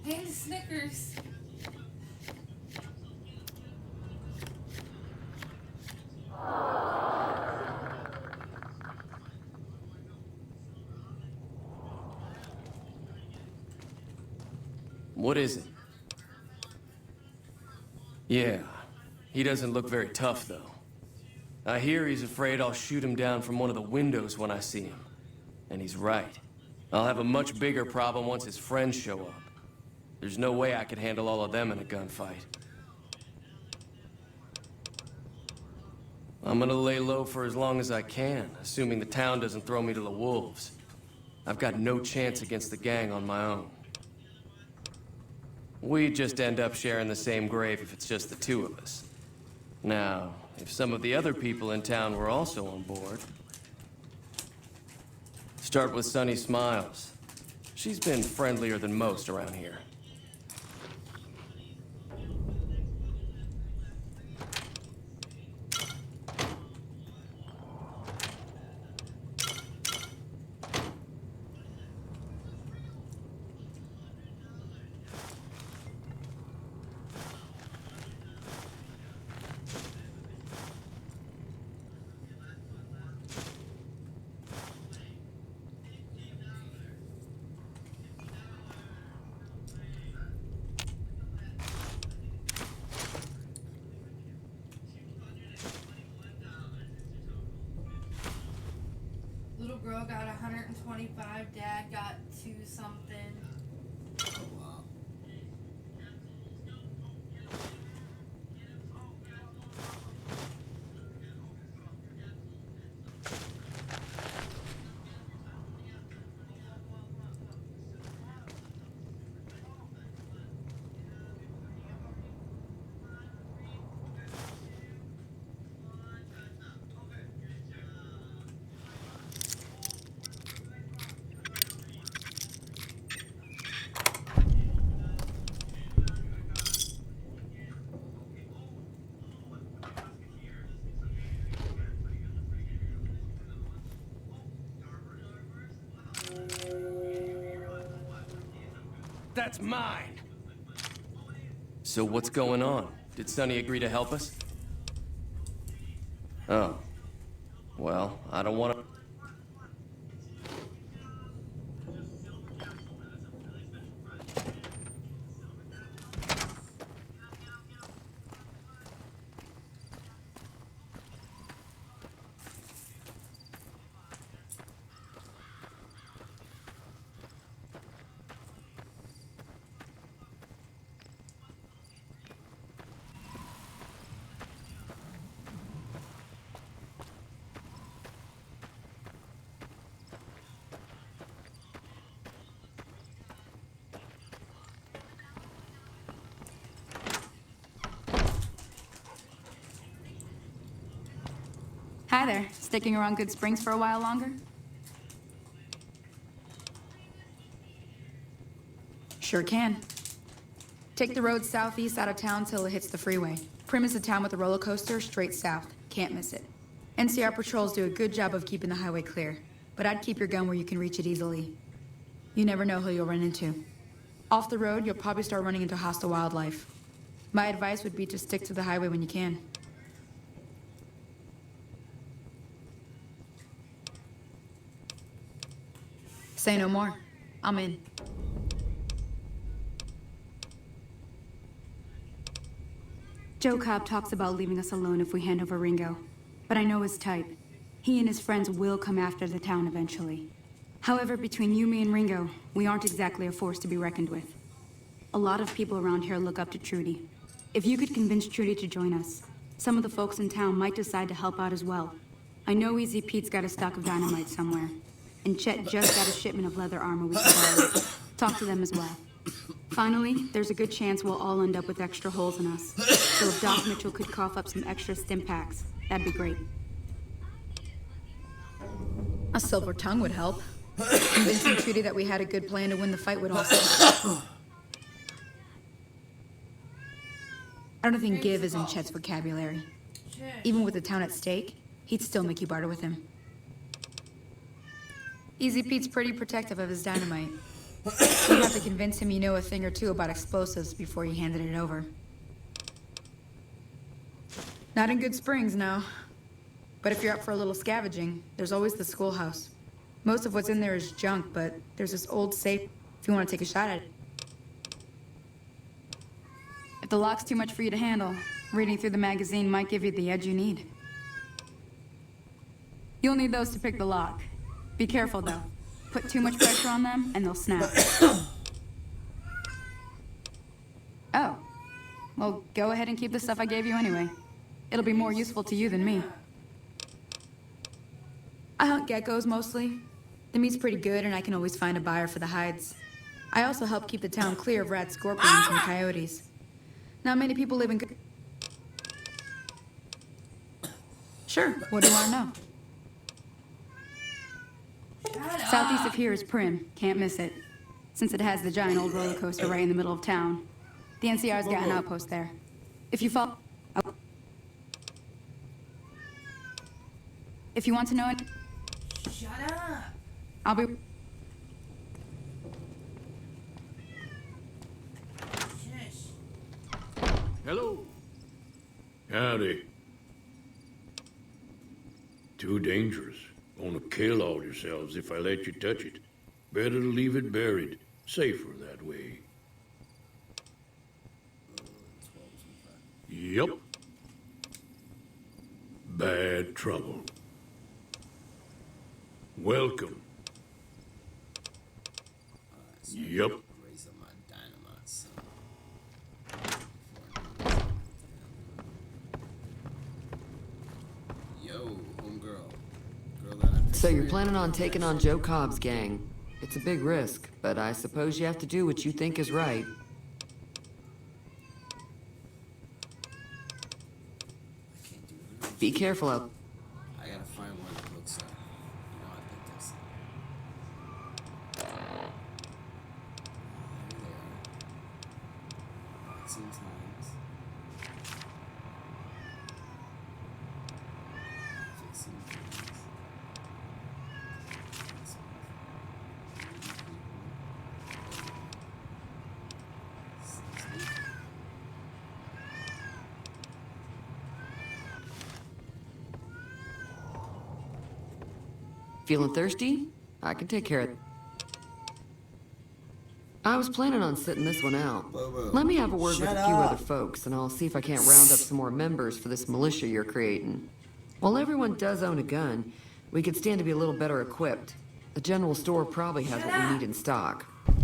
And Snickers. What is it? Yeah, he doesn't look very tough, though. I hear he's afraid I'll shoot him down from one of the windows when I see him. And he's right. I'll have a much bigger problem once his friends show up. There's no way I could handle all of them in a gunfight. I'm gonna lay low for as long as I can, assuming the town doesn't throw me to the wolves. I've got no chance against the gang on my own. We'd just end up sharing the same grave if it's just the two of us. Now, if some of the other people in town were also on board... Start with Sunny Smiles. She's been friendlier than most around here. Little girl got 125, dad got 2 something. Oh, wow. That's mine! So what's going on? Did Sonny agree to help us? Oh. Well, I don't want to... Hi there. Sticking around Good Springs for a while longer? Sure can. Take the road southeast out of town till it hits the freeway. Prim is a town with a roller coaster straight south. Can't miss it. NCR patrols do a good job of keeping the highway clear, but I'd keep your gun where you can reach it easily. You never know who you'll run into. Off the road, you'll probably start running into hostile wildlife. My advice would be to stick to the highway when you can. Say no more. I'm in. Joe Cobb talks about leaving us alone if we hand over Ringo. But I know his type. He and his friends will come after the town eventually. However, between you, me, and Ringo, we aren't exactly a force to be reckoned with. A lot of people around here look up to Trudy. If you could convince Trudy to join us, some of the folks in town might decide to help out as well. I know Easy Pete's got a stock of dynamite somewhere. And Chet just got a shipment of leather armor we can borrow. Talk to them as well. Finally, there's a good chance we'll all end up with extra holes in us. So if Doc Mitchell could cough up some extra stim packs, that'd be great. A silver tongue would help. Convincing Trudy that we had a good plan to win the fight would also. I don't think give is in Chet's vocabulary. Even with the town at stake, he'd still make you barter with him. Easy Pete's pretty protective of his dynamite. You'd have to convince him you know a thing or two about explosives before you handed it over. Not in Good Springs, no. But if you're up for a little scavenging, there's always the schoolhouse. Most of what's in there is junk, but there's this old safe if you want to take a shot at it. If the lock's too much for you to handle, reading through the magazine might give you the edge you need. You'll need those to pick the lock. Be careful, though. Put too much pressure on them, and they'll snap. Oh. Well, go ahead and keep the stuff I gave you anyway. It'll be more useful to you than me. I hunt geckos, mostly. The meat's pretty good, and I can always find a buyer for the hides. I also help keep the town clear of rats, scorpions, and coyotes. Not many people live in... Sure, what do you want to know? Southeast of here is Prim. Can't miss it. Since it has the giant old roller coaster right in the middle of town. The NCR's got an outpost there. If you fall... If you want to know it... Shut up. I'll be... Hello. Howdy. Too dangerous. Gonna kill all yourselves if I let you touch it. Better to leave it buried. Safer that way. Yup. Bad trouble. Welcome. Yup. Raise up my dynamite, son. Yo, homegirl. Girl that I So you're planning on taking on Joe Cobb's gang. It's a big risk, but I suppose you have to do what you think is right. Be careful out. I gotta find where the books are. You know, I think that's. There they are. Seems nice. Fixing things. Feeling thirsty? I can take care of it. I was planning on sitting this one out. Let me have a word with a few other folks, and I'll see if I can't round up some more members for this militia you're creating. While everyone does own a gun, we could stand to be a little better equipped. The general store probably has what we need in stock. That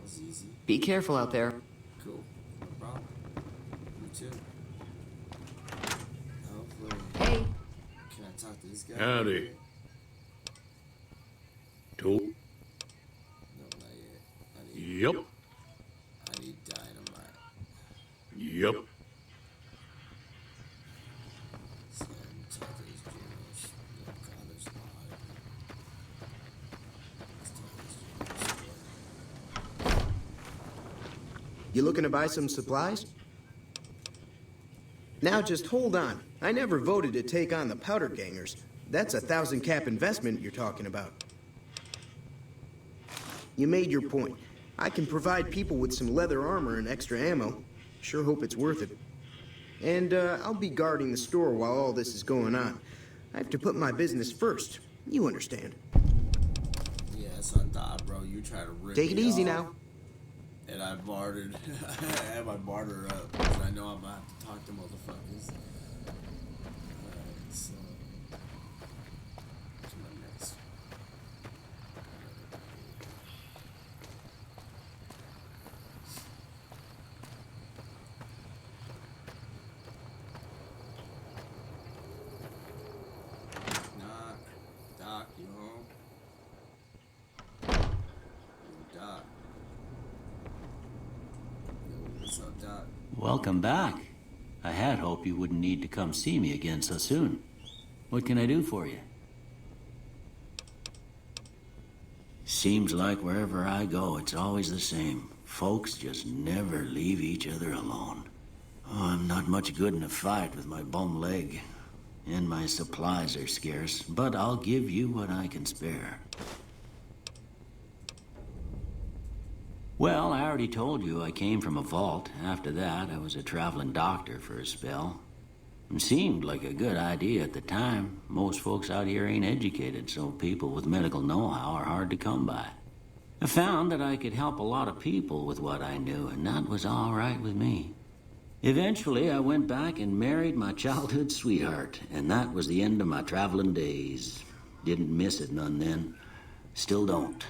was easy. Be careful out there. Cool. No problem. You too. Hopefully. Hey. Can I talk to this guy? Howdy. To? No, not yet. Yup. I need dynamite. Yup. So let me talk to these generals. No, God, there's no hiding. Let's talk to these generals. You looking to buy some supplies? Now just hold on. I never voted to take on the powder gangers. That's a 1,000 cap investment you're talking about. You made your point. I can provide people with some leather armor and extra ammo. Sure hope it's worth it. And I'll be guarding the store while all this is going on. I have to put my business first. You understand. Yeah, it's on God, bro. You try to rip Take it me easy off, now. And I bartered. I had my barter up. Because I know I'm about to have to talk to motherfuckers. Alright, so. What's my next one? Knock. Doc, you home? Yo, Doc. Yo, what's up, Doc? Welcome back. I had hoped you wouldn't need to come see me again so soon. What can I do for you? Seems like wherever I go, it's always the same. Folks just never leave each other alone. Oh, I'm not much good in a fight with my bum leg. And my supplies are scarce, but I'll give you what I can spare. Well, I already told you I came from a vault. After that, I was a traveling doctor for a spell. It seemed like a good idea at the time. Most folks out here ain't educated, so people with medical know-how are hard to come by. I found that I could help a lot of people with what I knew, and that was all right with me. Eventually, I went back and married my childhood sweetheart, and that was the end of my traveling days. Didn't miss it none then. Still don't.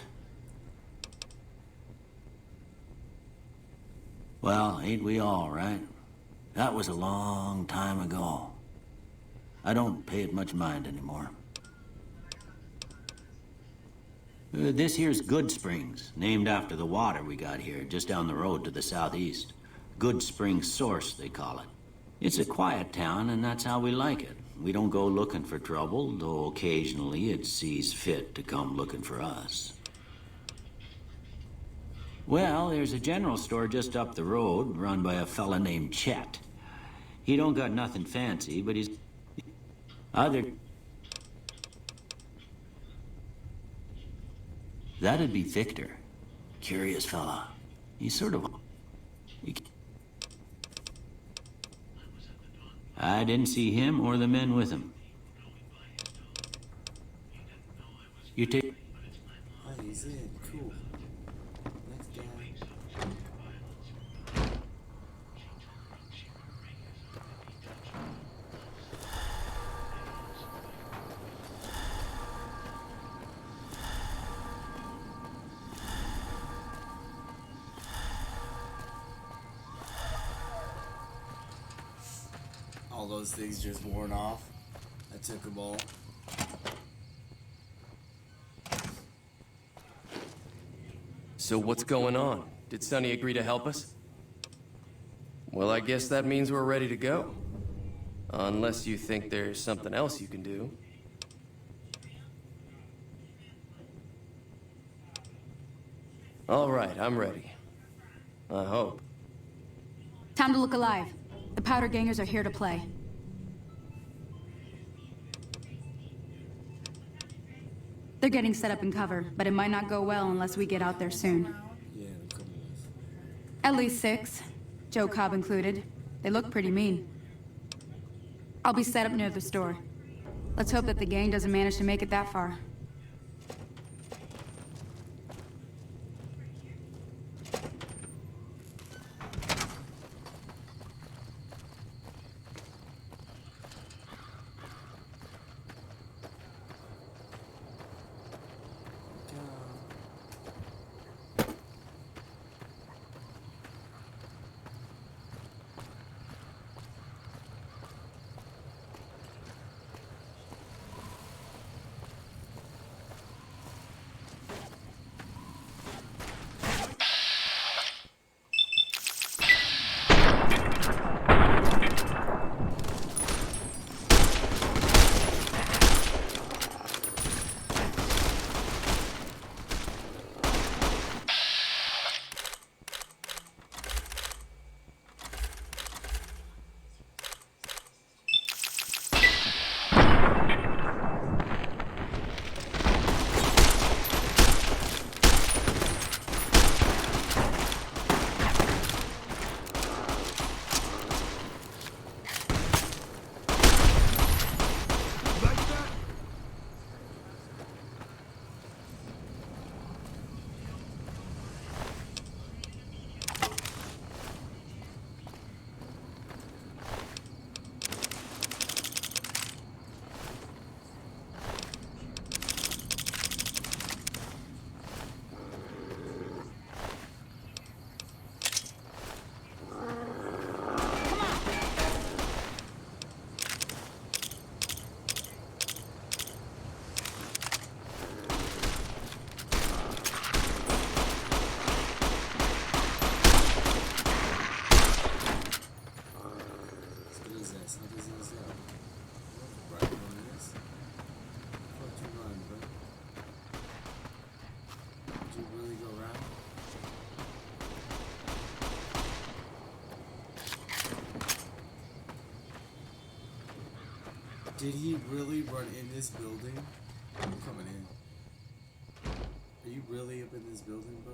Well, ain't we all, right? That was a long time ago. I don't pay it much mind anymore. This here's Good Springs, named after the water we got here, just down the road to the southeast. Good Springs Source, they call it. It's a quiet town, and that's how we like it. We don't go looking for trouble, though occasionally it sees fit to come looking for us. Well, there's a general store just up the road, run by a fella named Chet. He don't got nothing fancy, but he's... That'd be Victor. Curious fella. He's sort of... I didn't see him or the men with him. You take... Oh, he's in. Cool. Next guy. All those things just worn off. I took them all. So what's going on? Did Sonny agree to help us? Well, I guess that means we're ready to go. Unless you think there's something else you can do. All right, I'm ready. I hope. Time to look alive. The Powder Gangers are here to play. They're getting set up in cover, but it might not go well unless we get out there soon. Yeah, come on. At least 6, Joe Cobb included. They look pretty mean. I'll be set up near the store. Let's hope that the gang doesn't manage to make it that far. Did he really run in this building? I'm coming in. Are you really up in this building, bro?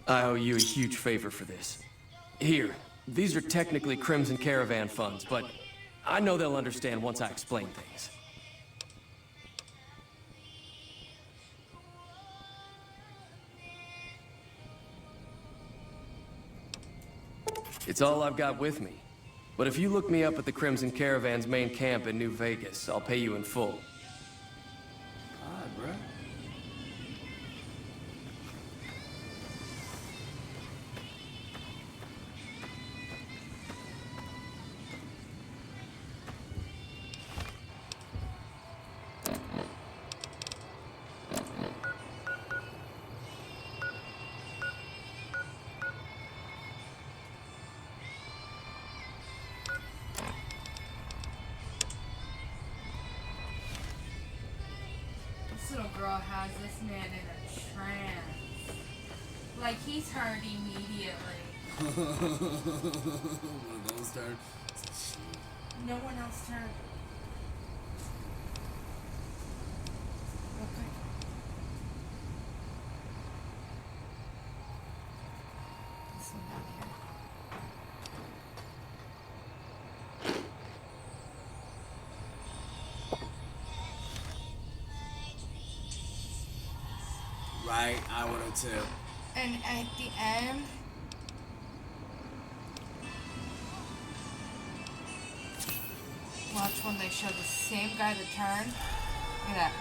I owe you a huge favor for this. Here, these are technically Crimson Caravan funds, but I know they'll understand once I explain things. It's all I've got with me. But if you look me up at the Crimson Caravan's main camp in New Vegas, I'll pay you in full. Alright, bro. This little girl has this man in a trance. Like, he turned immediately. One of those turns. No one else turned. Okay. This one down here. Right, I would have too. And at the end, watch when they show the same guy the turn. Look at that.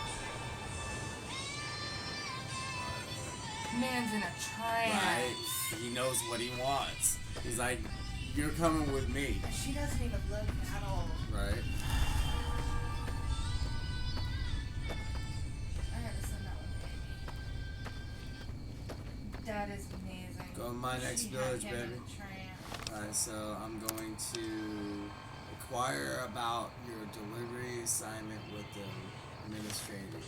Man's in a trance. Right, he knows what he wants. He's like, you're coming with me. She doesn't even look at all. Right. I gotta send that one, baby. That is amazing. Go to my next She village, had him in baby. a trance. Alright, so I'm going to inquire about your delivery assignment with the administrator.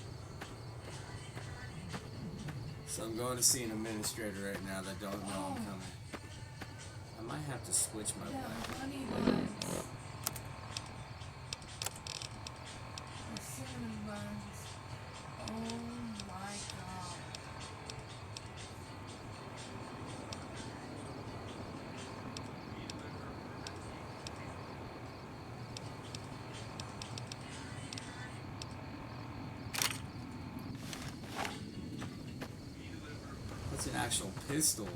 So I'm going to see an administrator right now that don't know I'm coming. I might have to switch my Yeah, weapon. honey buns. The cinnamon buns. Oh my god. What's an actual pistol?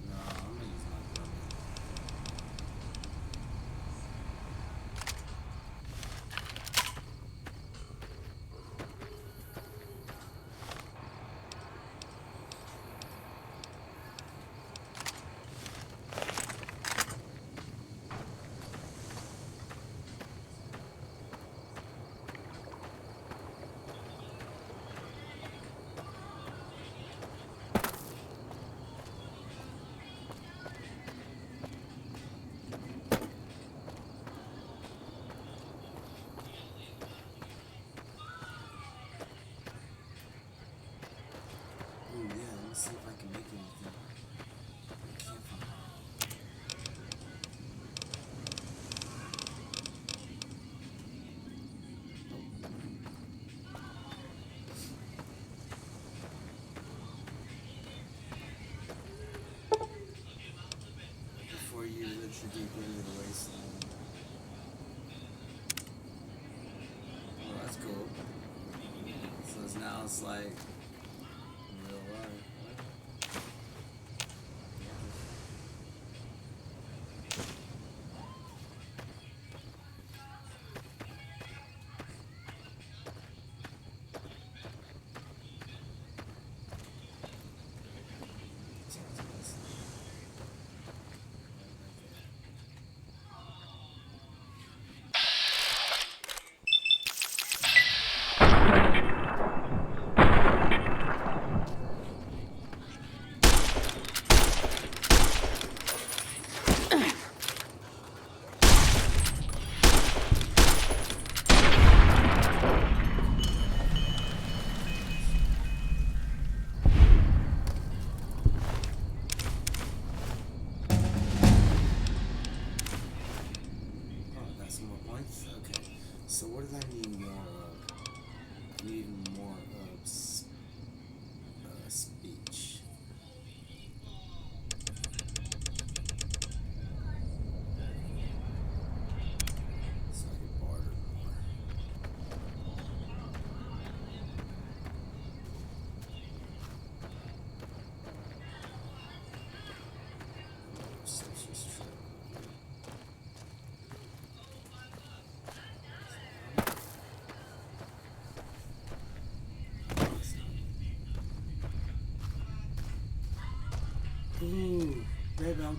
No, I'm gonna use my gun. Ooh, yeah, let me see if I can make anything. I can't find before you venture deeper into the wasteland. Oh, that's cool. So now it's like real life.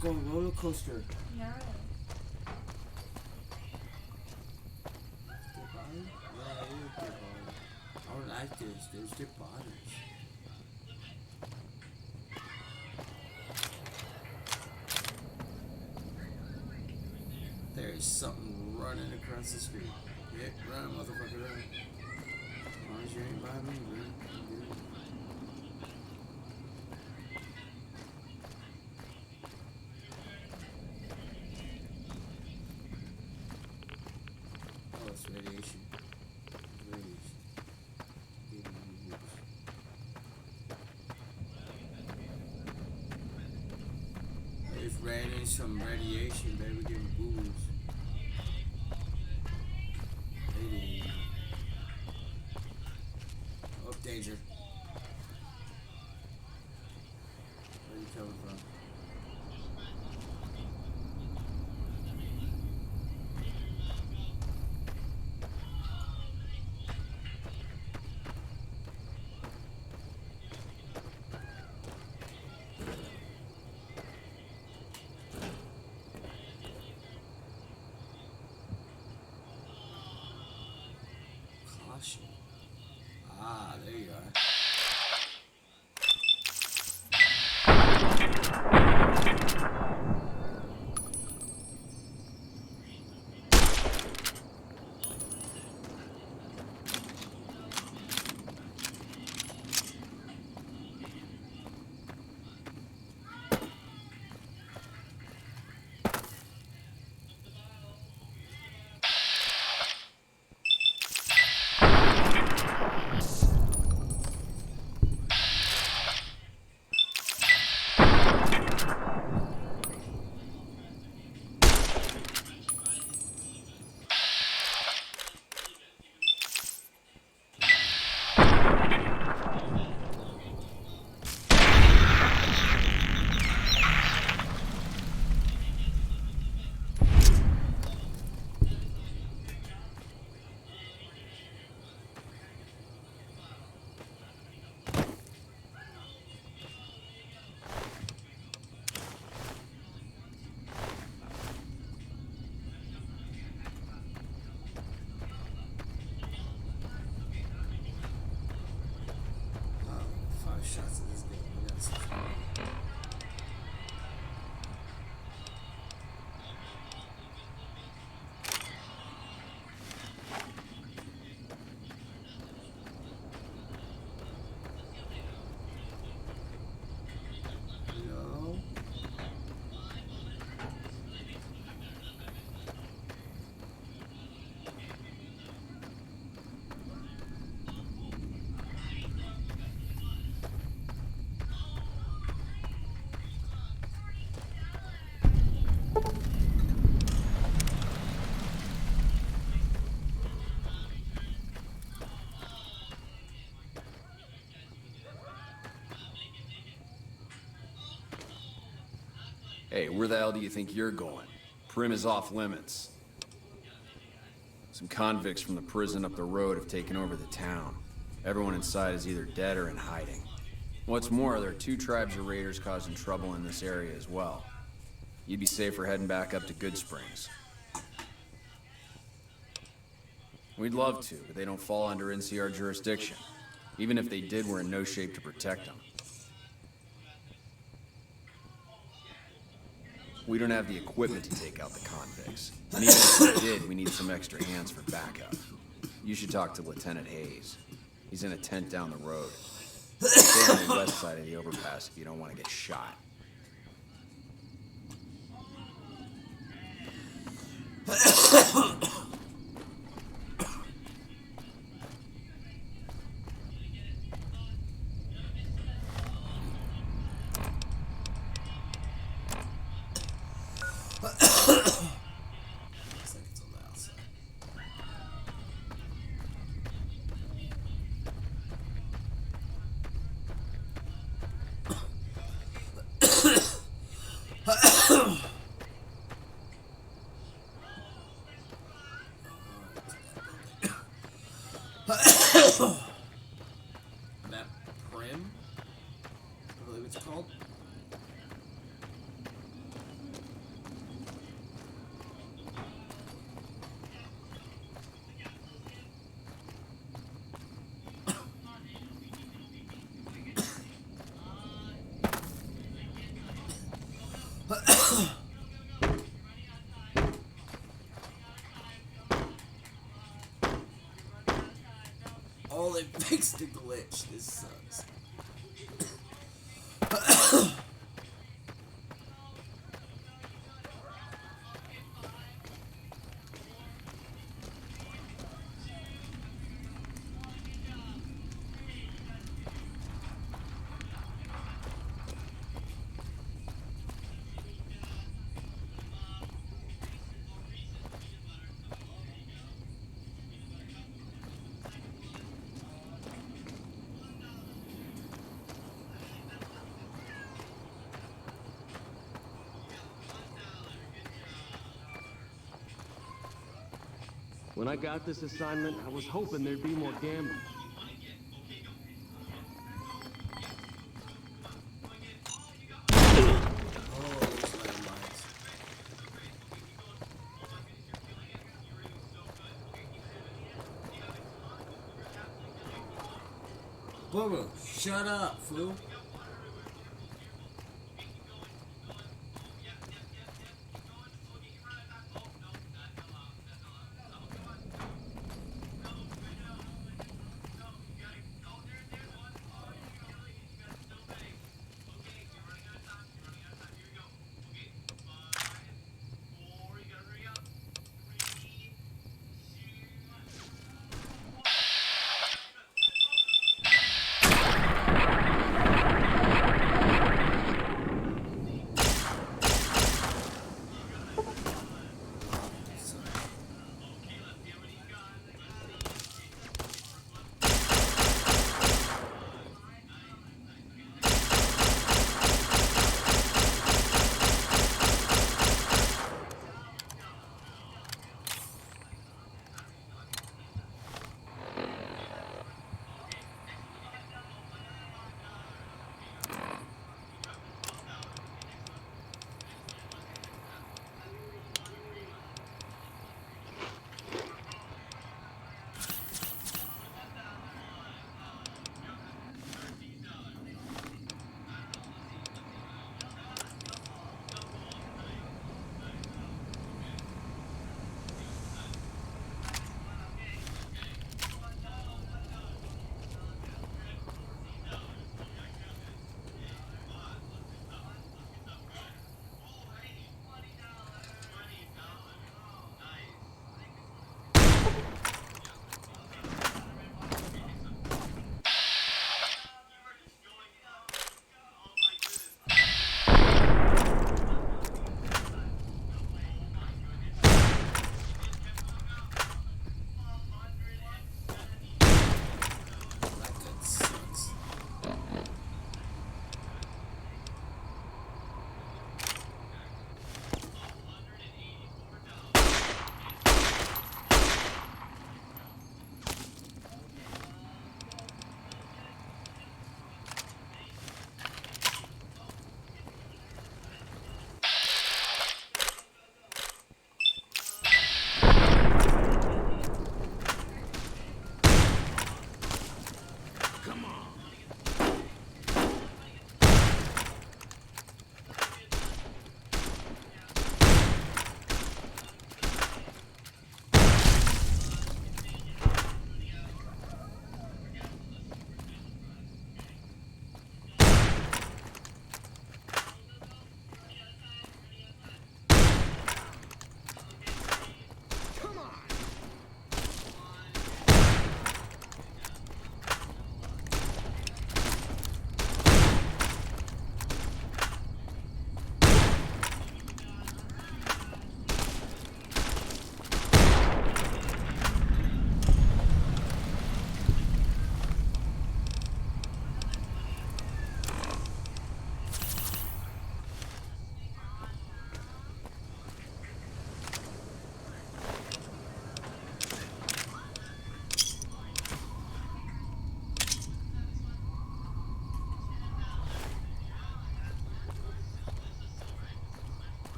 go roller coaster. No. Dead body? Yeah, it is dead body. I don't like this. There's dead bodies. There is something running across the street. Yeah, run, motherfucker, run. As long as you ain't by me, run. You good. Oh, it's radiation. Rays. Getting on the roof. They've ran in some radiation, baby, getting booze. Hey. Oh, danger. Where you coming from? Caution. Ah, there you are. Shots of this game. We got some. No. Hey, where the hell do you think you're going? Prim is off limits. Some convicts from the prison up the road have taken over the town. Everyone inside is either dead or in hiding. What's more, there are 2 tribes of raiders causing trouble in this area as well. You'd be safer heading back up to Good Springs. We'd love to, but they don't fall under NCR jurisdiction. Even if they did, we're in no shape to protect them. We don't have the equipment to take out the convicts. And even if we did, we need some extra hands for backup. You should talk to Lieutenant Hayes. He's in a tent down the road. Stay on the west side of the overpass if you don't want to get shot. Oh, they fixed the glitch. This sucks. When I got this assignment, I was hoping there'd be more gambling. Bubba, shut up, fool.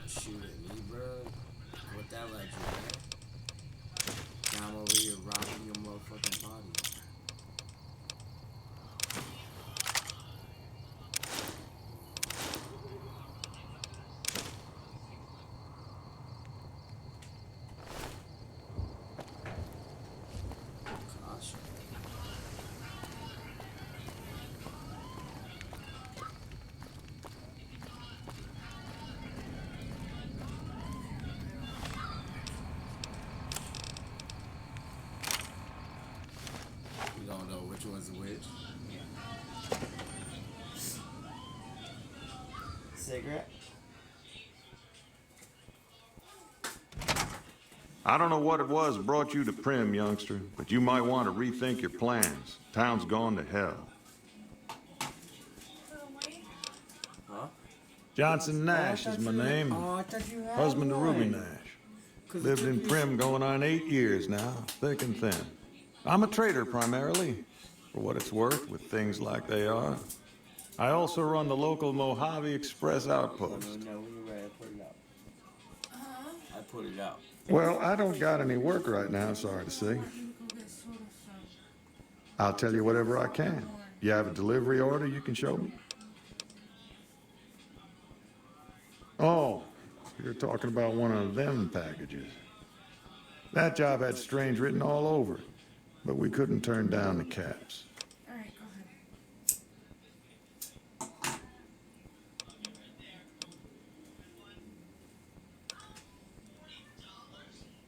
Shoot at me, bro. What that let you, man? Now I'm over here rocking your motherfucking body. cigarette? I don't know what it was that brought you to Prim, youngster, but you might want to rethink your plans. Town's gone to hell. Huh? Johnson Nash is my name. Oh, I thought you had Husband to Ruby one. Nash. Lived in Prim going on 8 years now, thick and thin. I'm a trader primarily, for what it's worth with things like they are. I also run the local Mojave Express outpost. No, you're right. I put it up. I put it up. Well, I don't got any work right now, sorry to say. I'll tell you whatever I can. You have a delivery order you can show me? Oh, you're talking about one of them packages. That job had strange written all over it, but we couldn't turn down the caps. Alright, go ahead.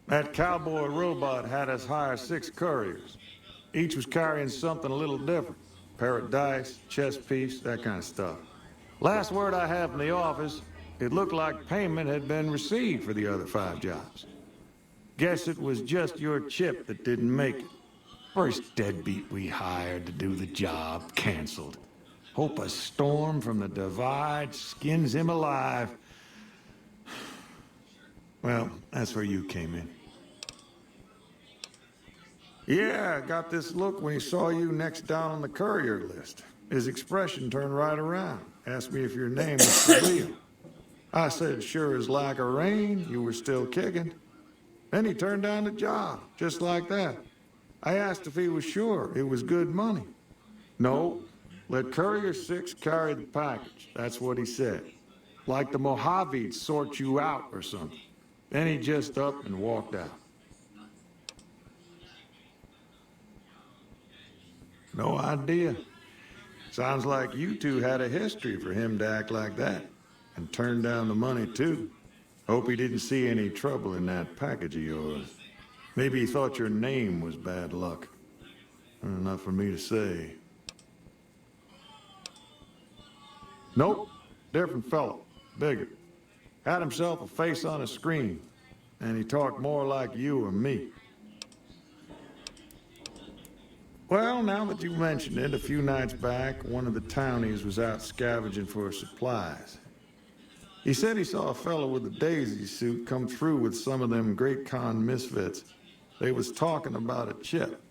That cowboy robot had us hire 6 couriers. Each was carrying something a little different. Pair of dice, chess piece, that kind of stuff. Last word I have from the office, it looked like payment had been received for the other 5 jobs. Guess it was just your chip that didn't make it. First deadbeat we hired to do the job, canceled. Hope a storm from the divide skins him alive. Well, that's where you came in. Yeah, I got this look when he saw you next down on the courier list. His expression turned right around. Asked me if your name was Celia. I said, sure as like a rain, you were still kicking. Then he turned down the job, just like that. I asked if he was sure it was good money. No, let Courier 6 carry the package. That's what he said. Like the Mojave'd sort you out or something. Then he just up and walked out. No idea. Sounds like you two had a history for him to act like that. And turn down the money, too. Hope he didn't see any trouble in that package of yours. Maybe he thought your name was bad luck. Not for me to say. Nope. Different fellow. Bigger. Had himself a face on a screen. And he talked more like you or me. Well, now that you mentioned it, a few nights back, one of the townies was out scavenging for supplies. He said he saw a fellow with a daisy suit come through with some of them Great Con misfits. They was talking about a chip.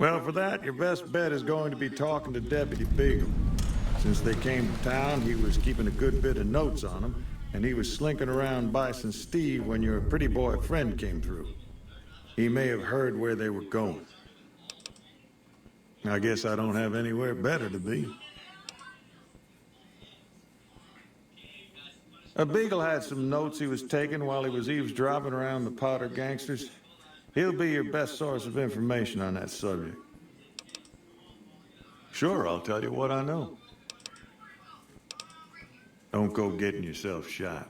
Well, for that, your best bet is going to be talking to Deputy Beagle. Since they came to town, he was keeping a good bit of notes on them, and he was slinking around Bison Steve when your pretty boy friend came through. He may have heard where they were going. I guess I don't have anywhere better to be. Beagle had some notes he was taking while he was eavesdropping around the Potter gangsters. He'll be your best source of information on that subject. Sure, I'll tell you what I know. Don't go getting yourself shot.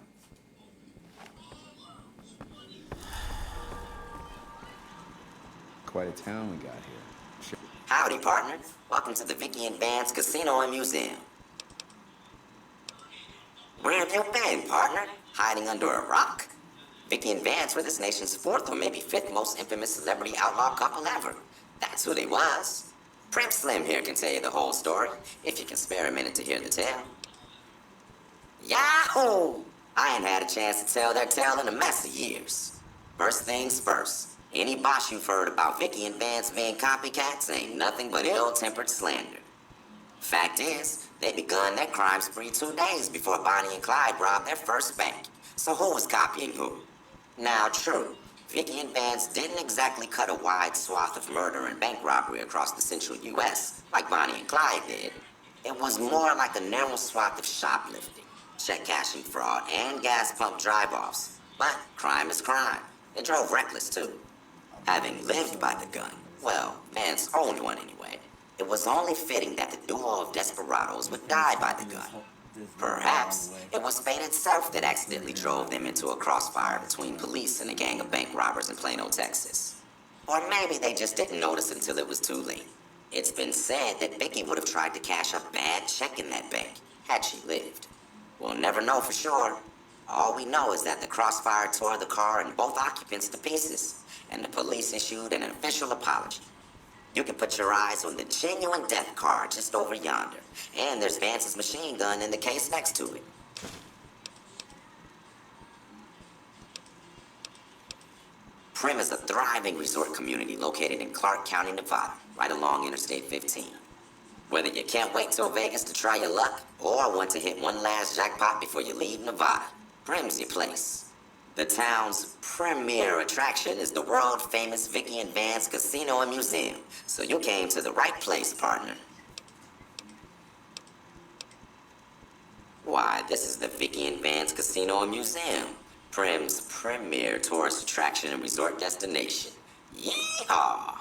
Quite a town we got here. Howdy, partner. Welcome to the Vicky and Vance Casino and Museum. Where have you been, partner? Hiding under a rock? Vicky and Vance were this nation's 4th or maybe 5th most infamous celebrity outlaw couple ever. That's who they was. Prim Slim here can tell you the whole story, if you can spare a minute to hear the tale. Yahoo! I ain't had a chance to tell their tale in a mess of years. First things first, any bosh you've heard about Vicky and Vance being copycats ain't nothing but ill-tempered slander. Fact is, they begun their crime spree 2 days before Bonnie and Clyde robbed their first bank. So who was copying who? Now, true, Vicky and Vance didn't exactly cut a wide swath of murder and bank robbery across the central U.S. like Bonnie and Clyde did. It was more like a narrow swath of shoplifting, check cashing fraud, and gas pump drive-offs. But crime is crime. They drove reckless, too. Having lived by the gun, well, Vance owned one anyway. It was only fitting that the duo of desperados would die by the gun. Perhaps it was fate itself that accidentally drove them into a crossfire between police and a gang of bank robbers in Plano, Texas. Or maybe they just didn't notice until it was too late. It's been said that Vicky would have tried to cash a bad check in that bank, had she lived. We'll never know for sure. All we know is that the crossfire tore the car and both occupants to pieces, and the police issued an official apology. You can put your eyes on the genuine death car just over yonder, and there's Vance's machine gun in the case next to it. Prim is a thriving resort community located in Clark County, Nevada, right along Interstate 15. Whether you can't wait till Vegas to try your luck, or want to hit one last jackpot before you leave Nevada, Prim's your place. The town's premier attraction is the world-famous Vicky and Vance Casino and Museum, so you came to the right place, partner. Why, this is the Vicky and Vance Casino and Museum, Prim's premier tourist attraction and resort destination. Yeehaw!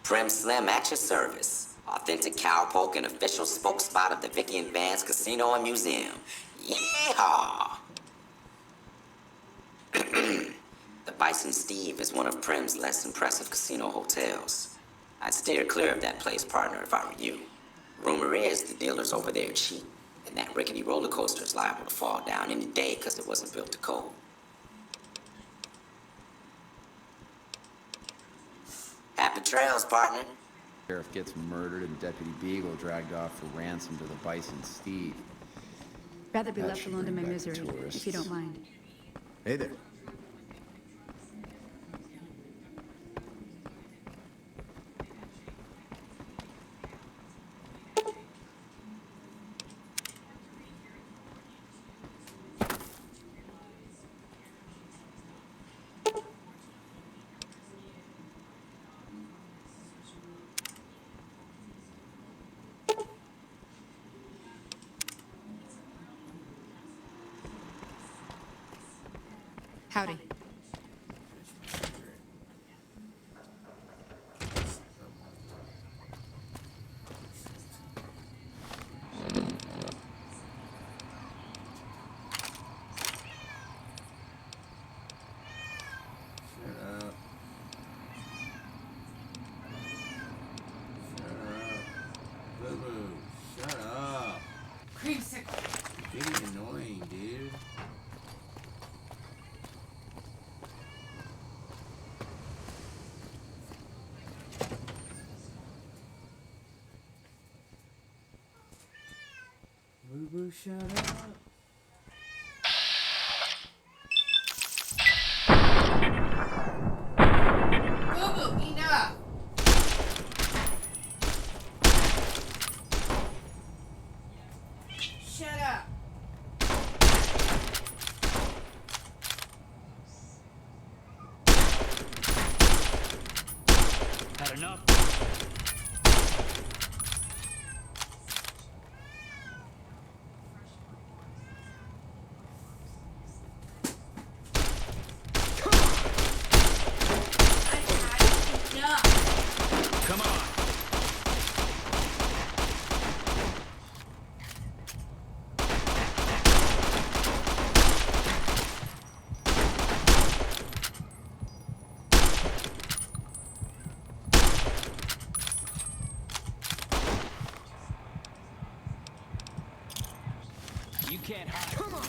Prim Slim at your service. Authentic cowpoke and official spoke spot of the Vicky and Vance Casino and Museum. Yeehaw! The Bison Steve is one of Prim's less impressive casino hotels. I'd steer clear of that place, partner, if I were you. Rumor is the dealers over there cheap, and that rickety roller coaster is liable to fall down any day because it wasn't built to code. Happy trails, partner. Sheriff gets murdered and Deputy Beagle dragged off for ransom to the Bison Steve. Rather be That left should alone to my bring back the misery, tourists. if you don't mind. Hey there. Howdy. Shut up. Creamsicle. You're getting annoying, dude. Boo Boo, shut up. Boo Boo, enough. Shut up. Had enough? Enough. Come on. You can't hide. Come on.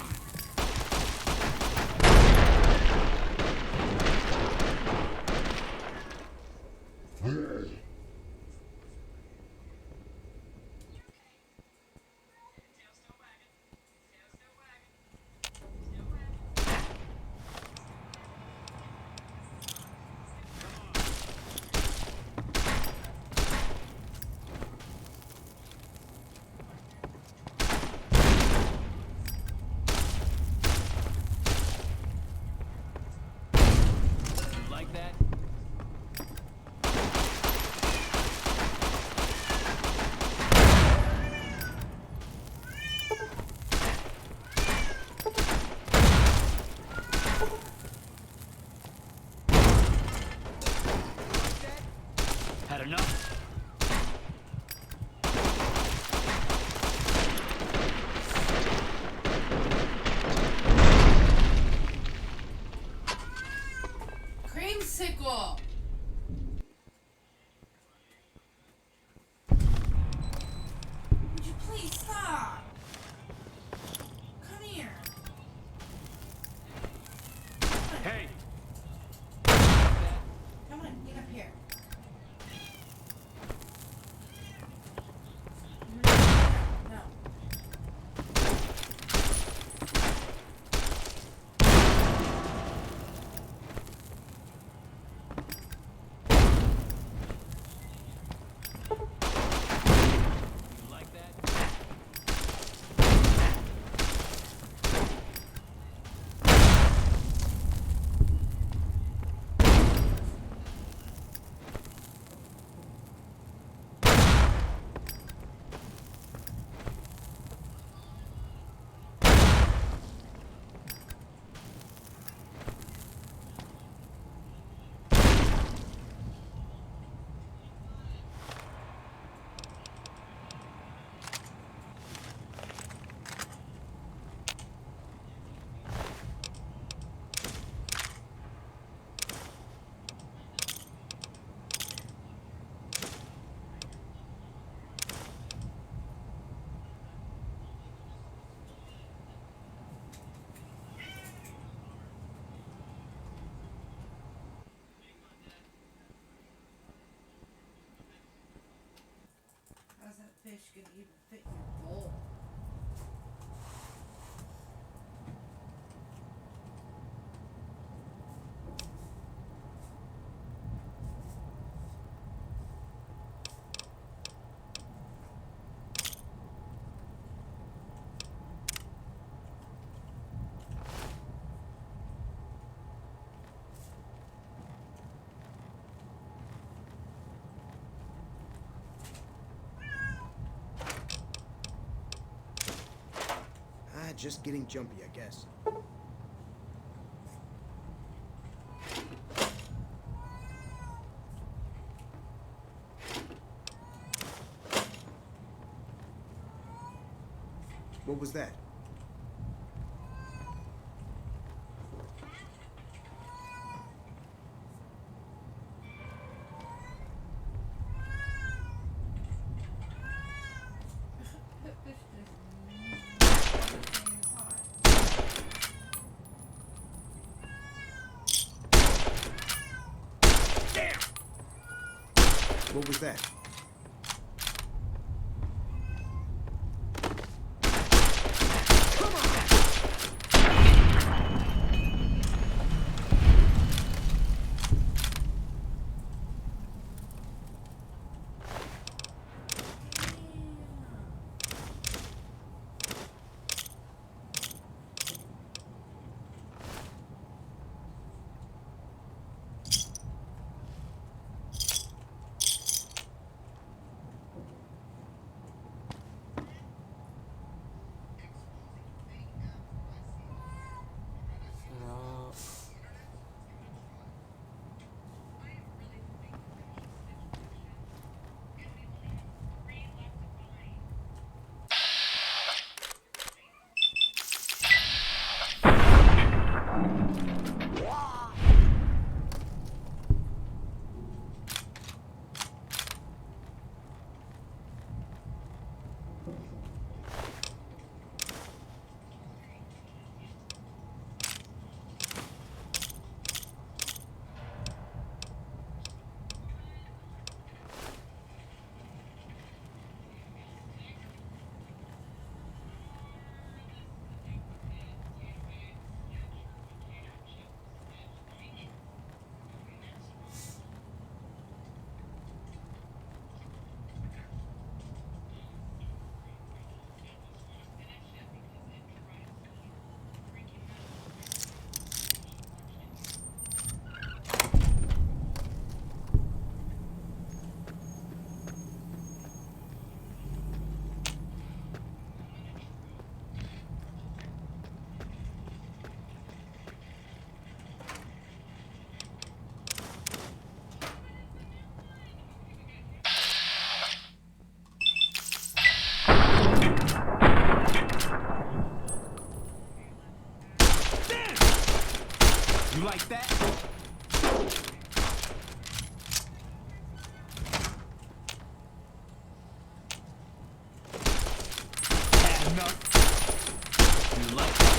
Like that? Had enough? Creamsicle. Would you fish can even fit your bowl. Just getting jumpy, I guess. What was that? What was that? You like that? Had enough? You like that?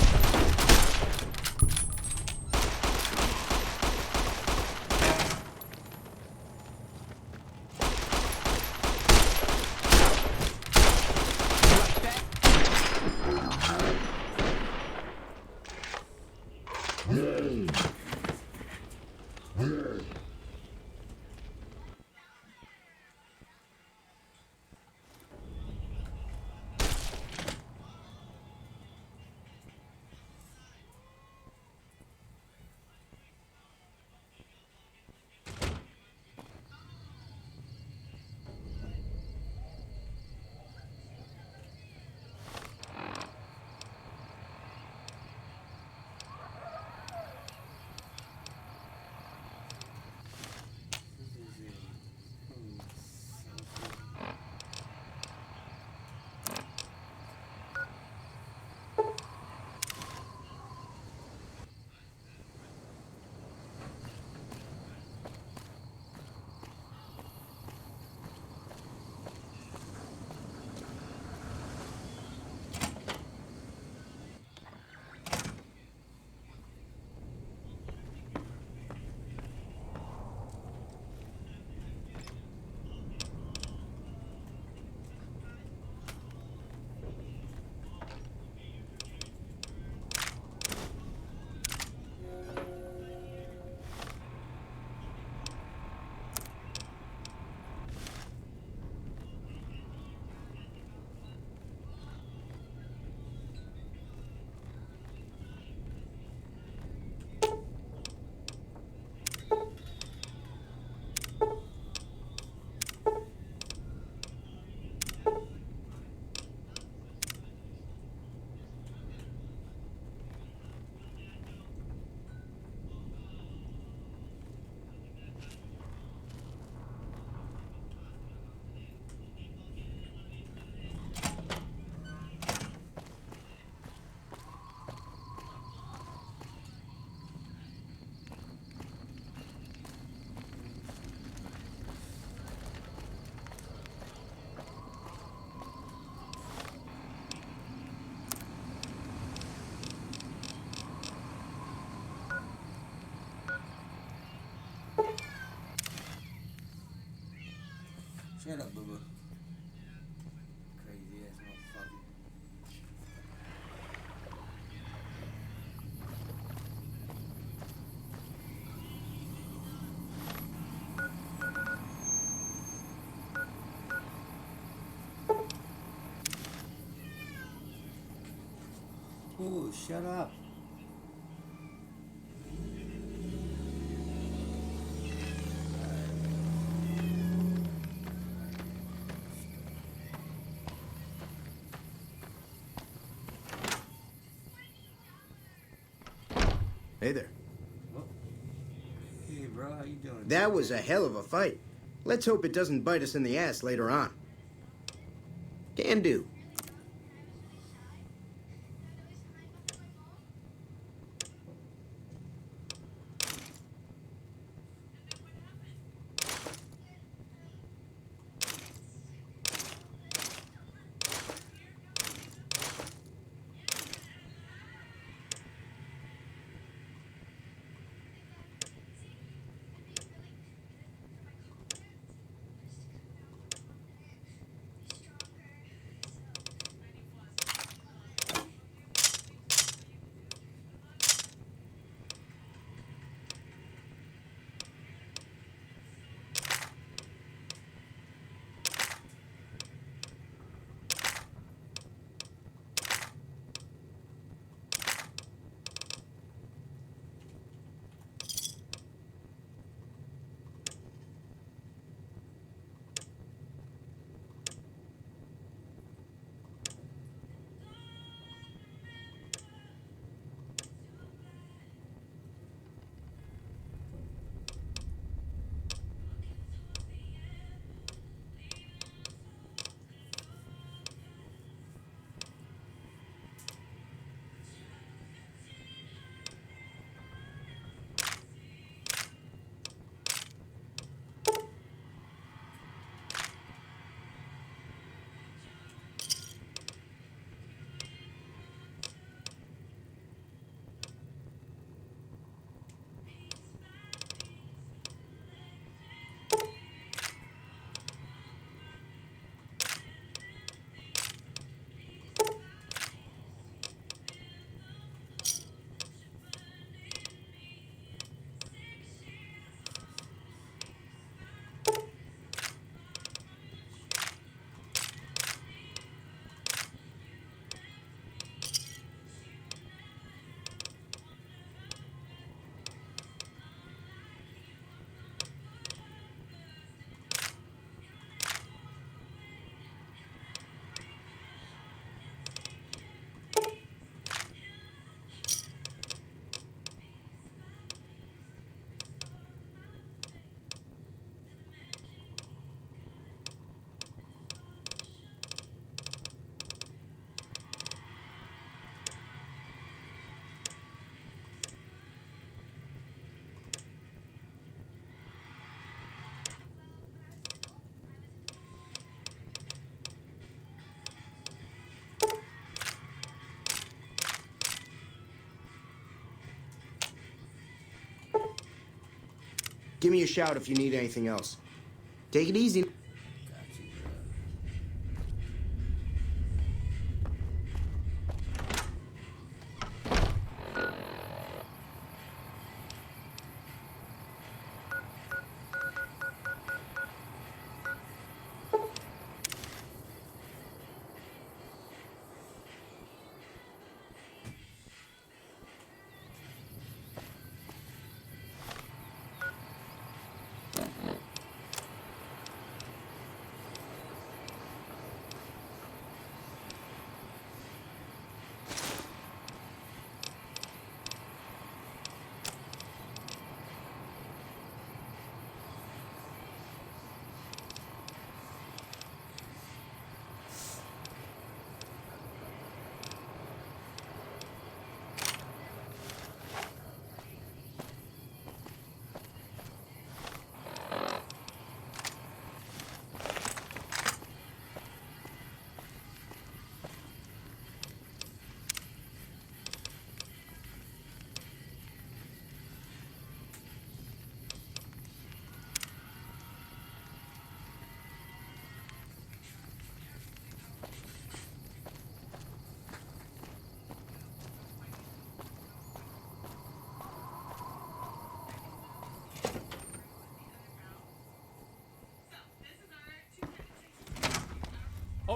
Shut up, boo-boo. Crazy ass motherfucker. Ooh, shut up. Hey there. Hey, bro, how you doing? That was a hell of a fight. Let's hope it doesn't bite us in the ass later on. Can do. Give me a shout if you need anything else. Take it easy.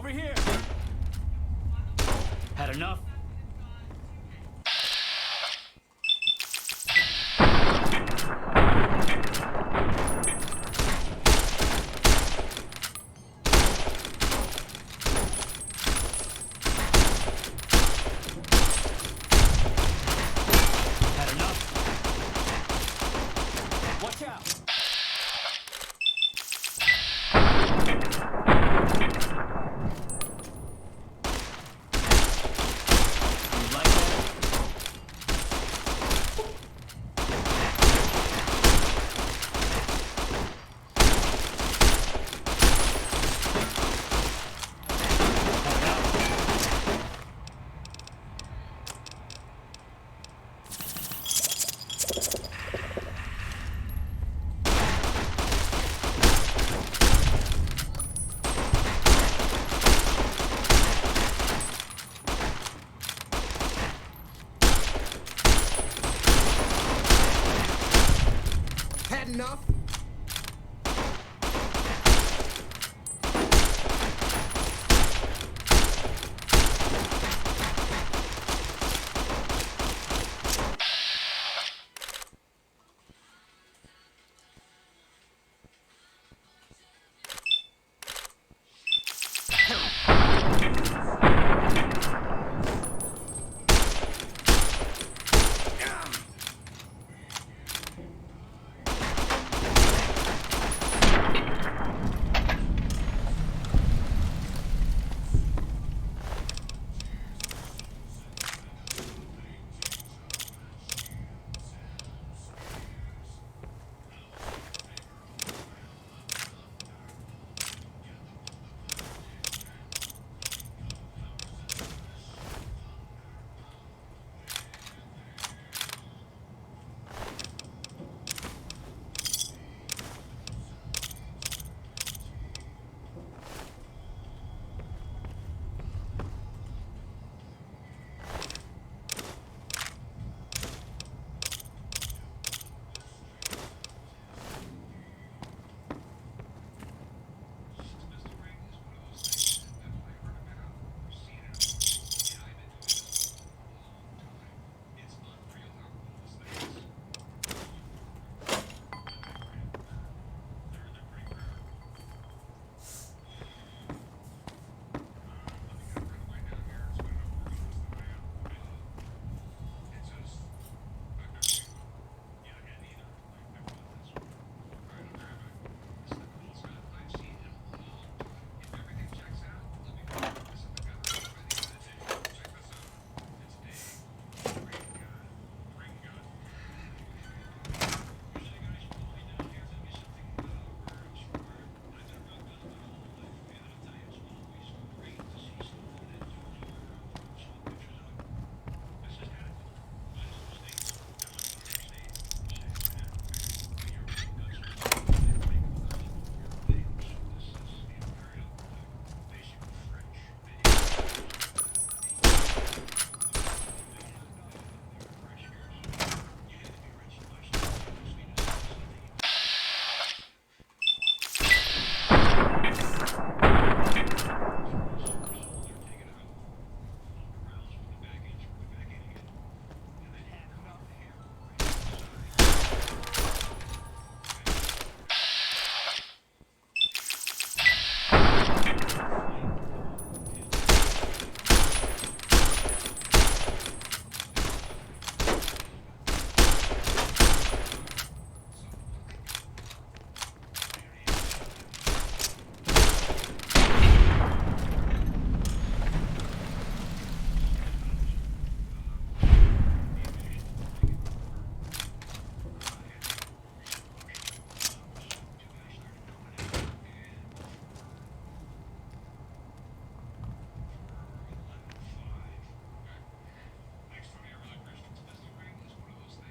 Over here. Had enough? Had enough? Watch out. You like that? Had enough?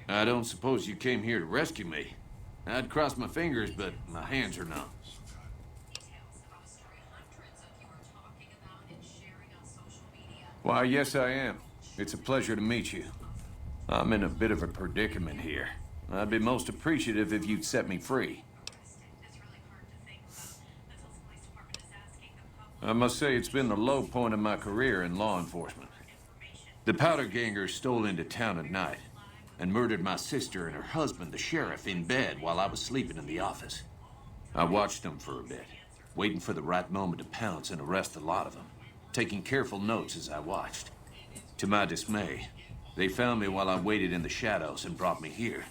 I don't suppose you came here to rescue me. I'd cross my fingers, but my hands are numb. Why, yes, I am. It's a pleasure to meet you. I'm in a bit of a predicament here. I'd be most appreciative if you'd set me free. I must say it's been the low point of my career in law enforcement. The powder gangers stole into town at night and murdered my sister and her husband, the sheriff, in bed while I was sleeping in the office. I watched them for a bit, waiting for the right moment to pounce and arrest the lot of them, taking careful notes as I watched. To my dismay, they found me while I waited in the shadows and brought me here.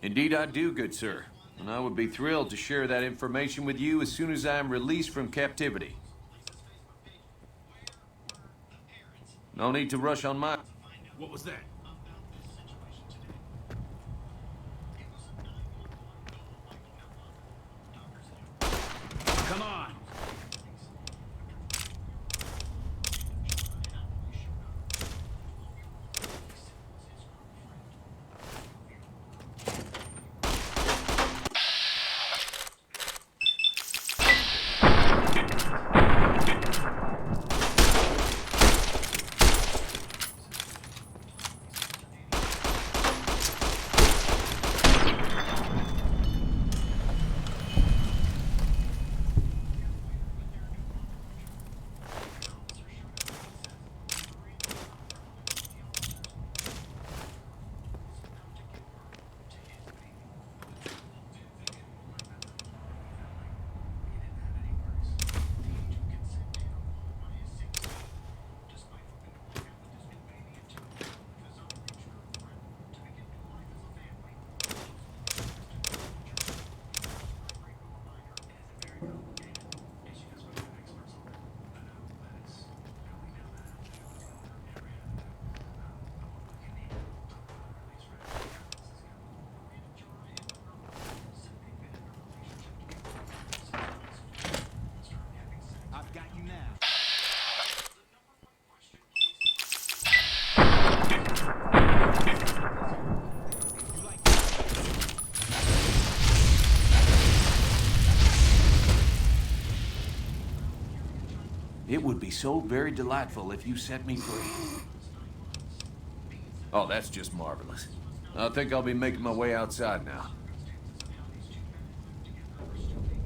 Indeed I do, good sir, and I would be thrilled to share that information with you as soon as I am released from captivity. No need to rush on my... What was that? Come on! It would be so very delightful if you set me free. Oh, that's just marvelous. I think I'll be making my way outside now.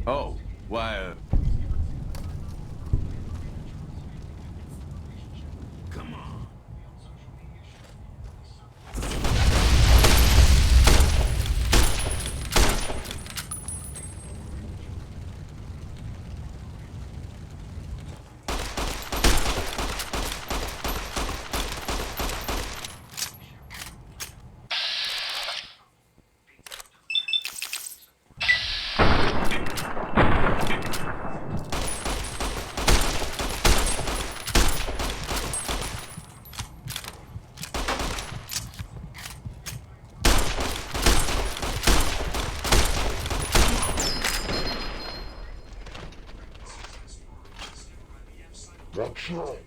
Oh, why, Come on. That's right.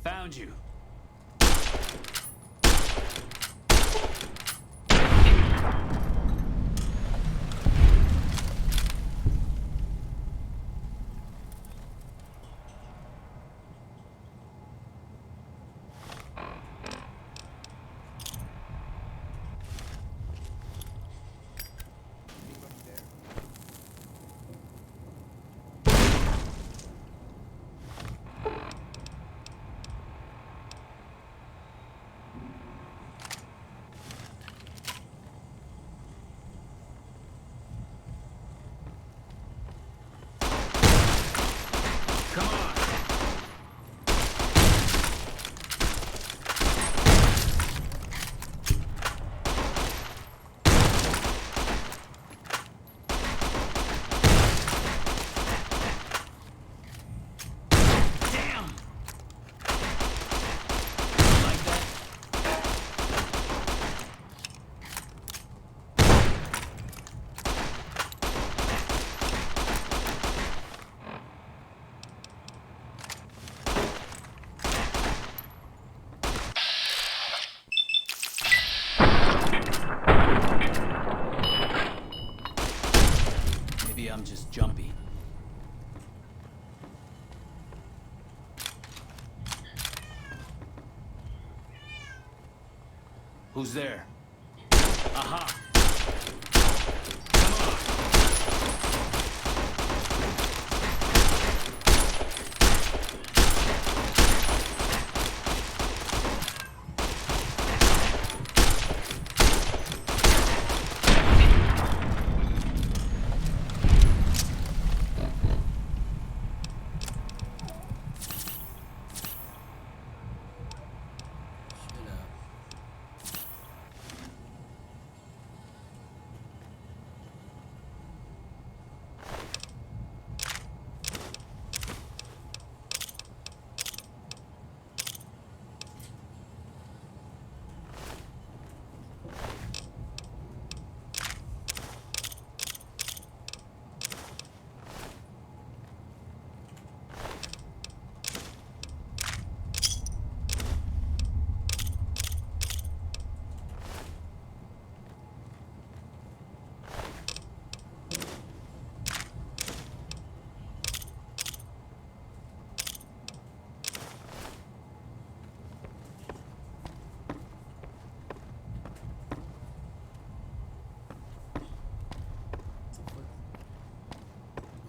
Found you. jumpy. Who's there? Aha!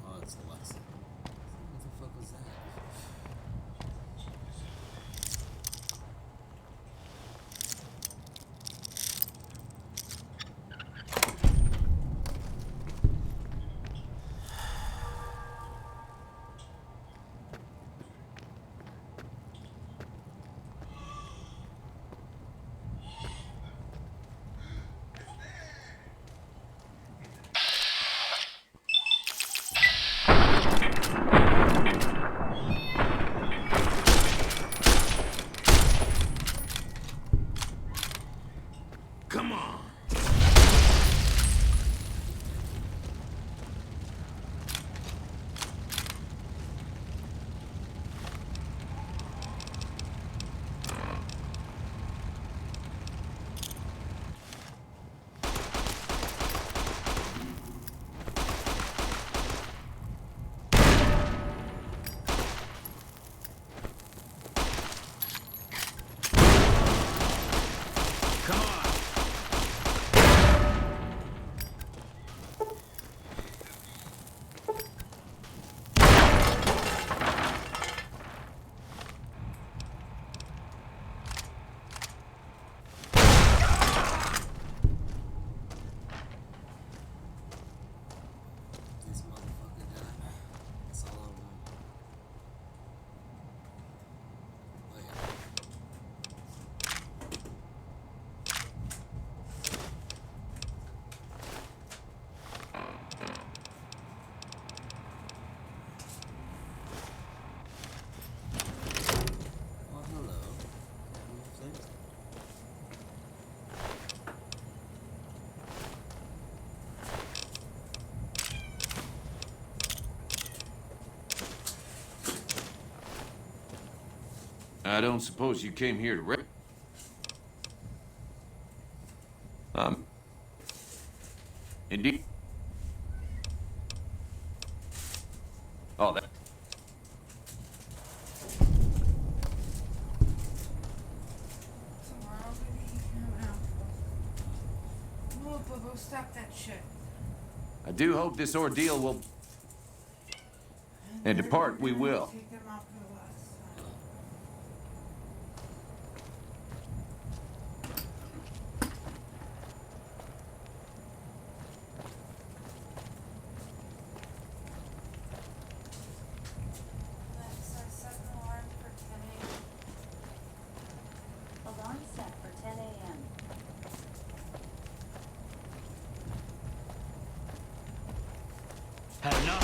Oh, it's Alexa. What the fuck was that? Come on. This motherfucker died. That's all I want. Oh yeah. Well, hello. Flint. I don't suppose you came here to indeed. Oh, that. Tomorrow, baby. No, Bobo, stop that shit. I do hope this ordeal will. And depart we will. Take them out for the last time. Alexa, set an alarm for 10 a.m. Alarm set for 10 a.m. Had enough?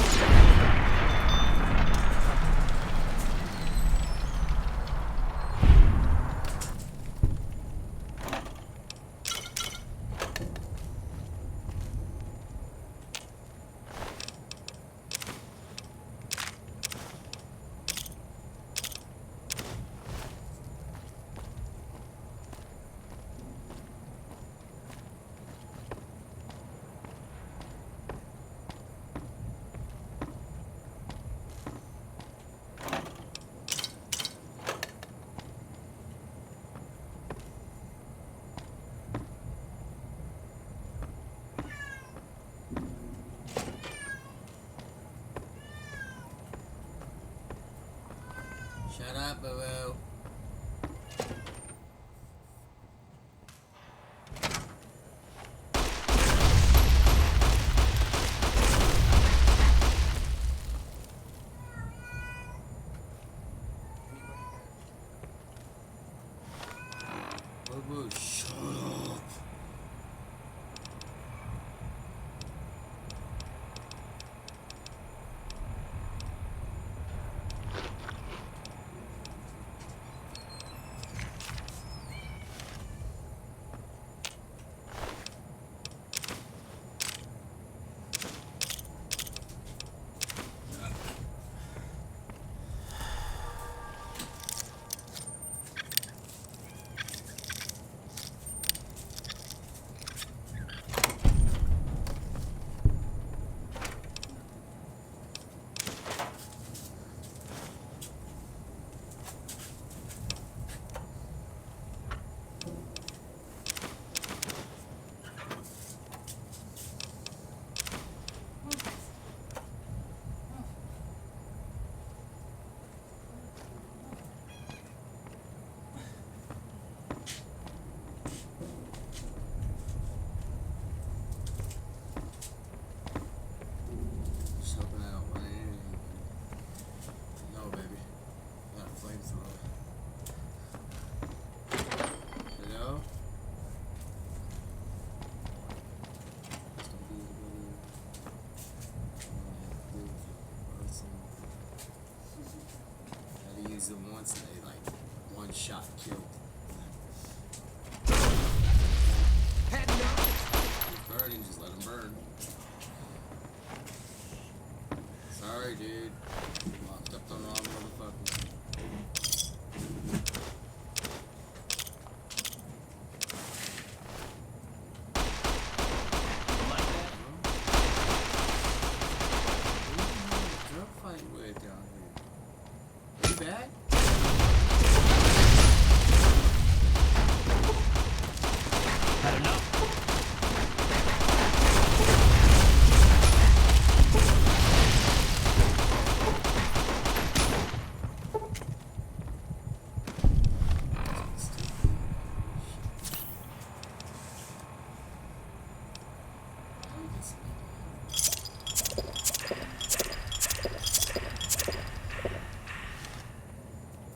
Shut up, boo-boo. Boo-boo, shut up. Just hoping I don't run into anything. No, baby. Not a flamethrower. Hello? Had to use them once and they like one shot killed. Burning, just let them burn. Sorry, dude. Locked up the wrong motherfucker. Drug fight with down here. You back? I don't know.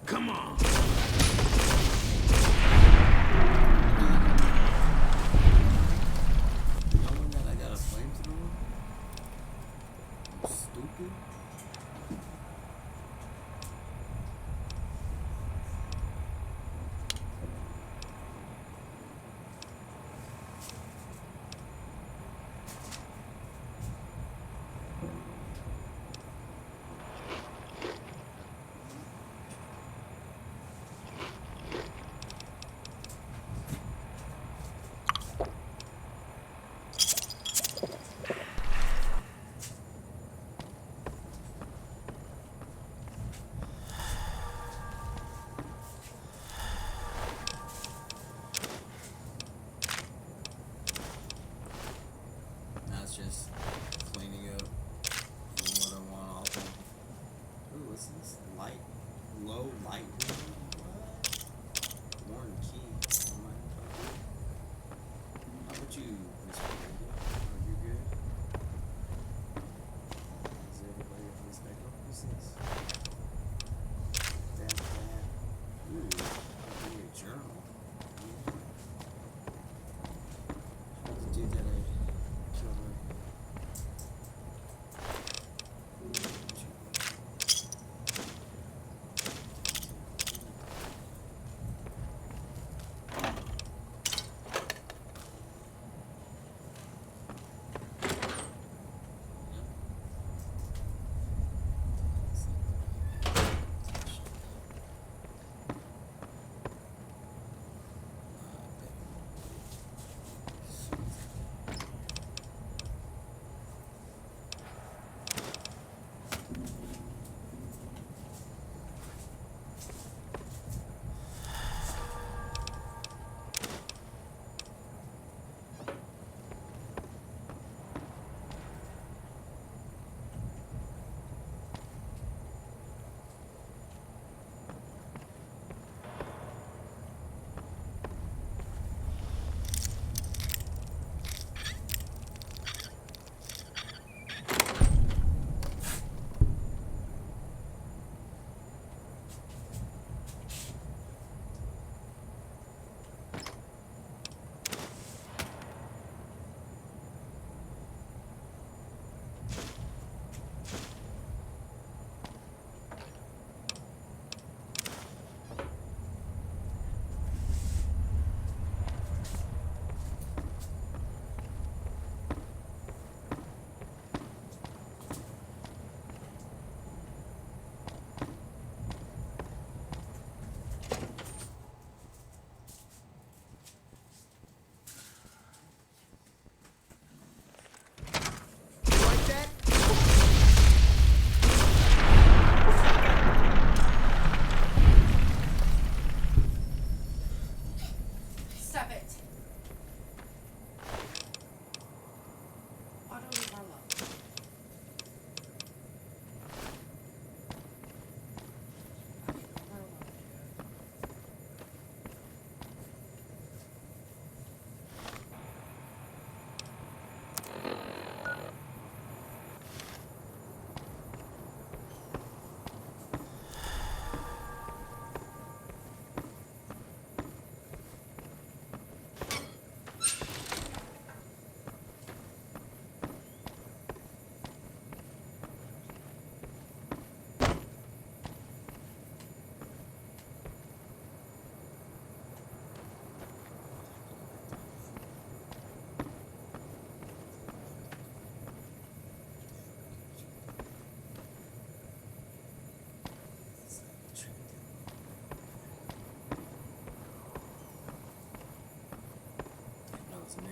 Come on. Knowing that I got a flamethrower? I'm stupid.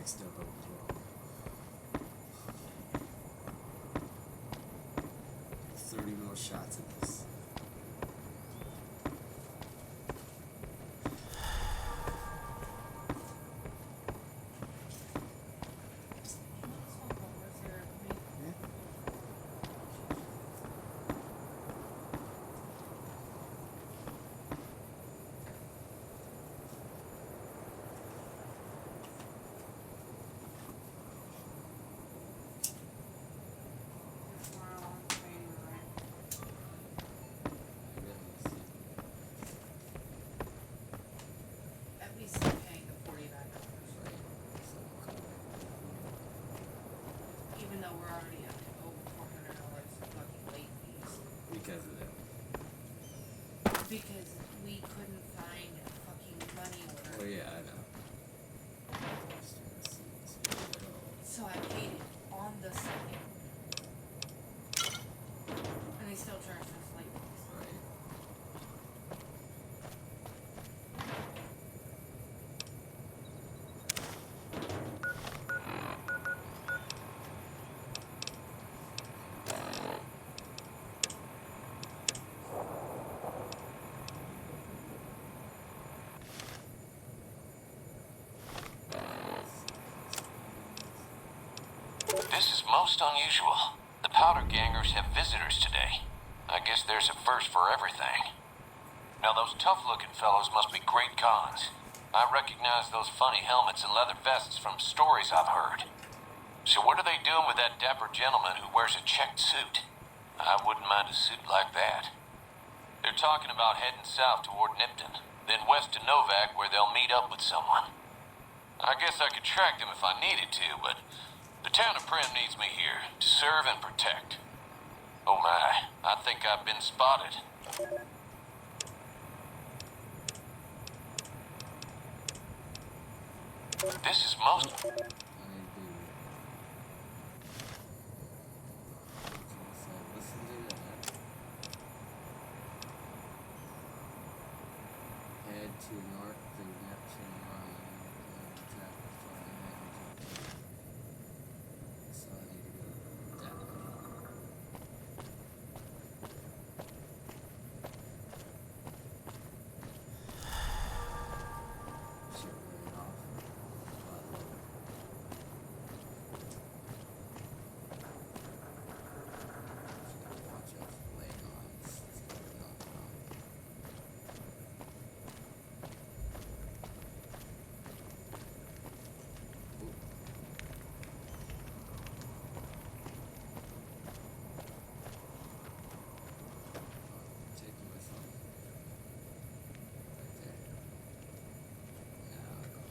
mixed up overall. 30 more shots of this. At least I'm paying the $49. Even though we're already at over $400 for fucking late fees. Because of that. Because we couldn't find a fucking money order. Oh yeah, I know. So I paid it on the second. And they still charged us late fees. Right. This is most unusual. The Powder Gangers have visitors today. I guess there's a first for everything. Now those tough-looking fellows must be great cons. I recognize those funny helmets and leather vests from stories I've heard. So what are they doing with that dapper gentleman who wears a checked suit? I wouldn't mind a suit like that. They're talking about heading south toward Nipton, then west to Novak where they'll meet up with someone. I guess I could track them if I needed to, but the town of Primm needs me here to serve and protect. Oh my, I think I've been spotted. This is most... Head to north through Neptune Run. So I need to go down. Shit, wearing off. Watch out for late lines. Taking myself right there. Now I go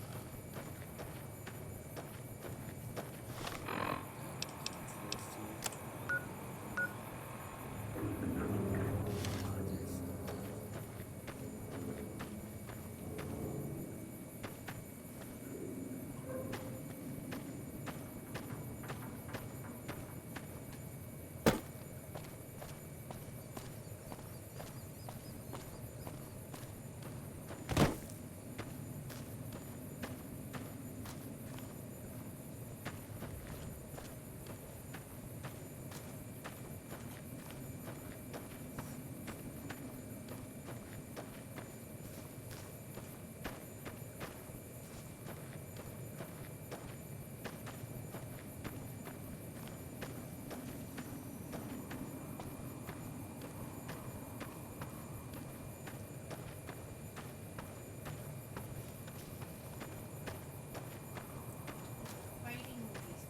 Fighting with these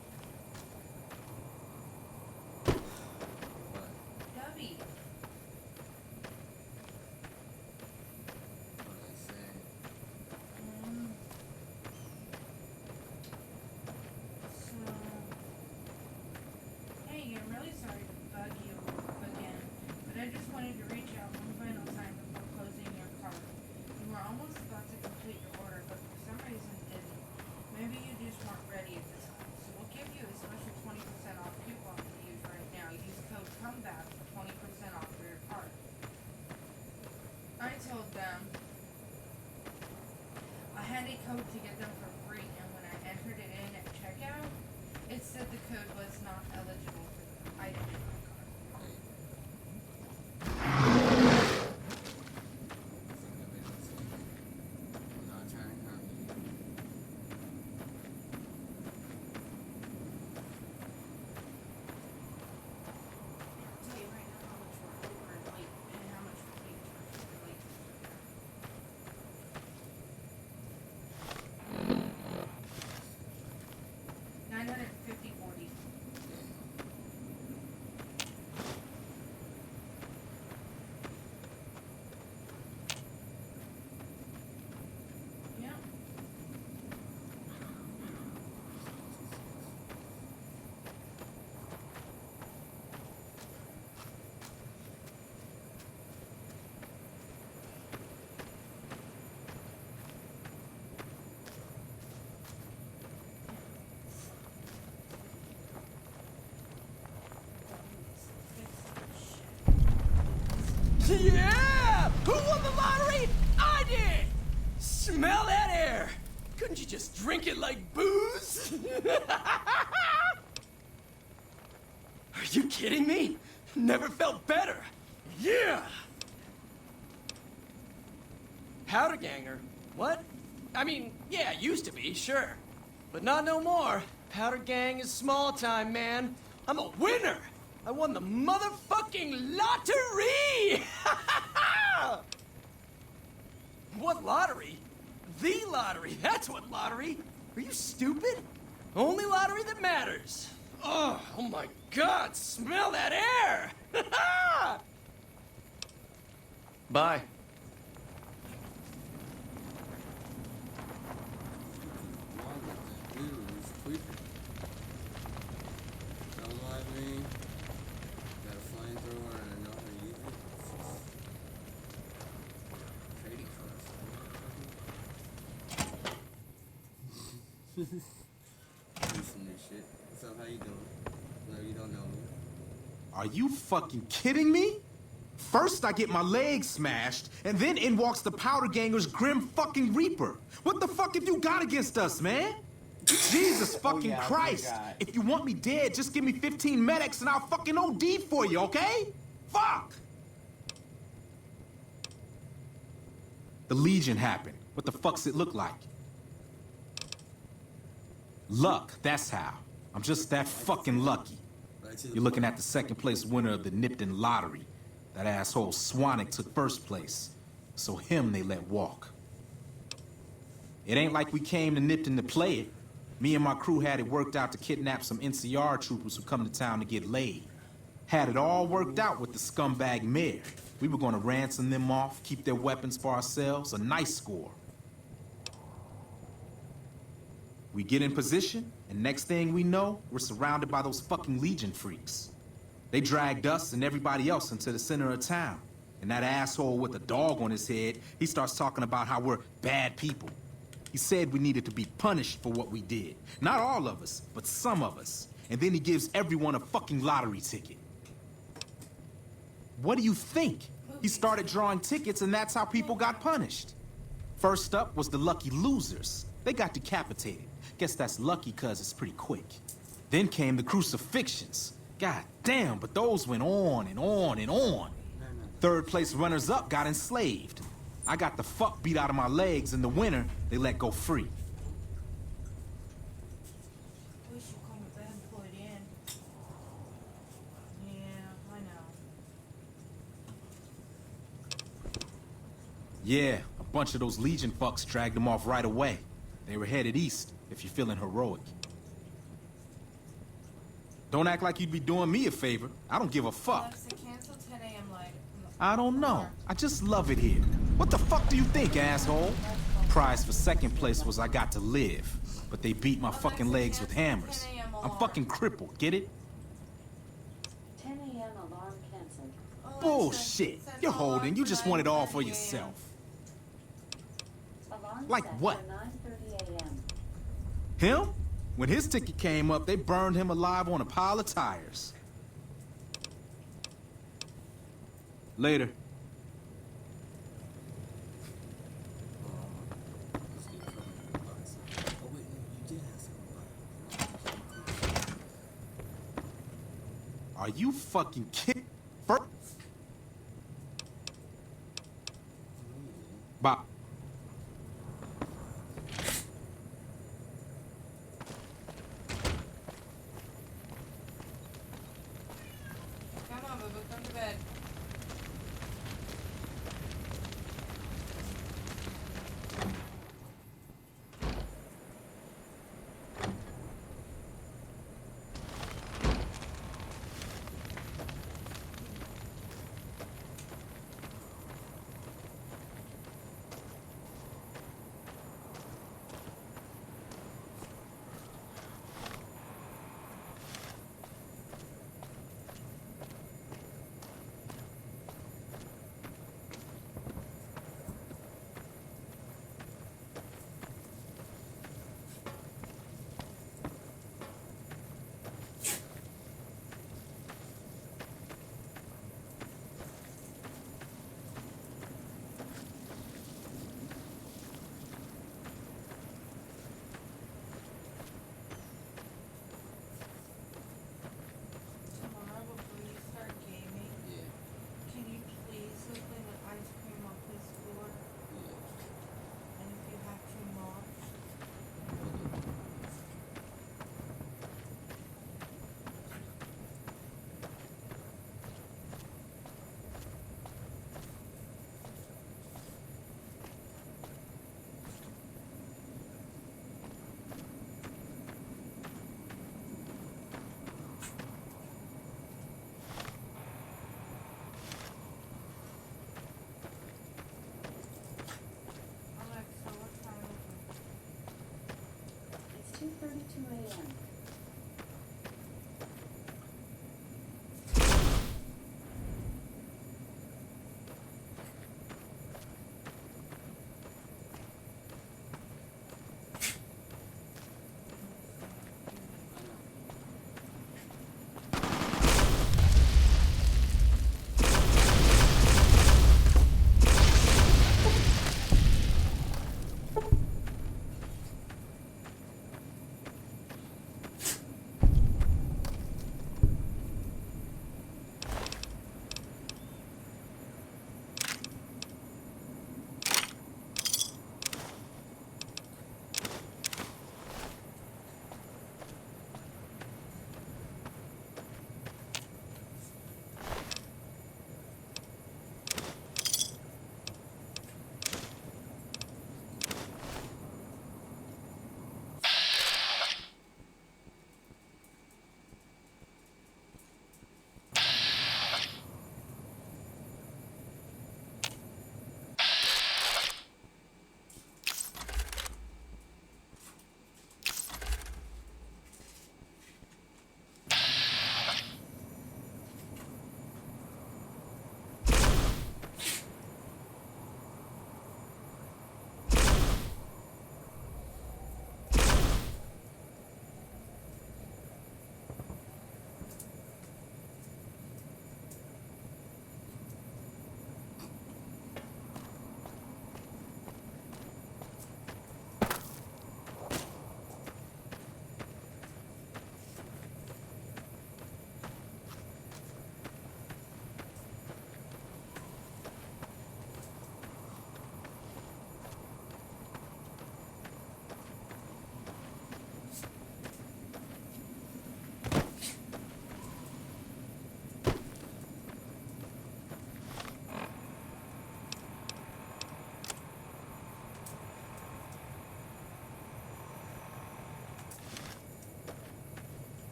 Dubby. what did I say? So, hey, I'm really sorry to bug you again, but I just wanted to reach out one final time before closing your cart. You were almost about to complete your order, but for some reason didn't. Maybe you just weren't ready at this time. So we'll give you a special 20% off coupon to use right now. Use code COMEBACK for 20% off for your cart. I told them I had a code to get them for free, and when I entered it in, Yeah! Who won the lottery? I did! Smell that air! Couldn't you just drink it like booze? Are you kidding me? Never felt better. Yeah! Powder ganger? What? I mean, yeah, used to be, sure. But not no more. Powder gang is small time, man. I'm a winner! I won the motherfucking lottery! What lottery? The lottery, that's what lottery. Are you stupid? Only lottery that matters. Oh my God, smell that air! Bye. Listen this shit. What's up? How you doing? No, you don't know me. Are you fucking kidding me? First I get my leg smashed, and then in walks the Powder Ganger's Grim fucking Reaper. What the fuck have you got against us, man? Jesus fucking Christ. If you want me dead, just give me 15 medics and I'll fucking OD for you, okay? Fuck! The Legion happened. What the fuck's it look like? Luck, that's how. I'm just that fucking lucky. You're looking at the second place winner of the Nipton lottery. That asshole Swanick took first place. So him they let walk. It ain't like we came to Nipton to play it. Me and my crew had it worked out to kidnap some NCR troopers who come to town to get laid. Had it all worked out with the scumbag mayor. We were gonna ransom them off, keep their weapons for ourselves, a nice score. We get in position, and next thing we know, we're surrounded by those fucking Legion freaks. They dragged us and everybody else into the center of town. And that asshole with a dog on his head, he starts talking about how we're bad people. He said we needed to be punished for what we did. Not all of us, but some of us. And then he gives everyone a fucking lottery ticket. What do you think? He started drawing tickets and that's how people got punished. First up was the lucky losers. They got decapitated. Guess that's lucky cause it's pretty quick. Then came the crucifixions. God damn, but those went on and on and on. Third place runners-up got enslaved. I got the fuck beat out of my legs, and the winner, they let go free. We should come with that and put it in. Yeah, I know. Yeah, a bunch of those Legion fucks dragged them off right away. They were headed east, if you're feeling heroic. Don't act like you'd be doing me a favor. I don't give a fuck. Alexa, cancel 10 a.m. light. I don't know. I just love it here. What the fuck do you think, asshole? Prize for second place was I got to live. But they beat my fucking legs with hammers. I'm fucking crippled, get it? 10 a.m. alarm canceled. Bullshit. You're holding. You just want it all for yourself. Alarm Like set what? for 9:30 a.m. Him? When his ticket came up, they burned him alive on a pile of tires. Later. Are you fucking kidding? Bye. Come on, Boo Boo, come to bed. 2:32 a.m.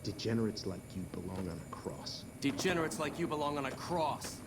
Degenerates like you belong on a cross. Degenerates like you belong on a cross.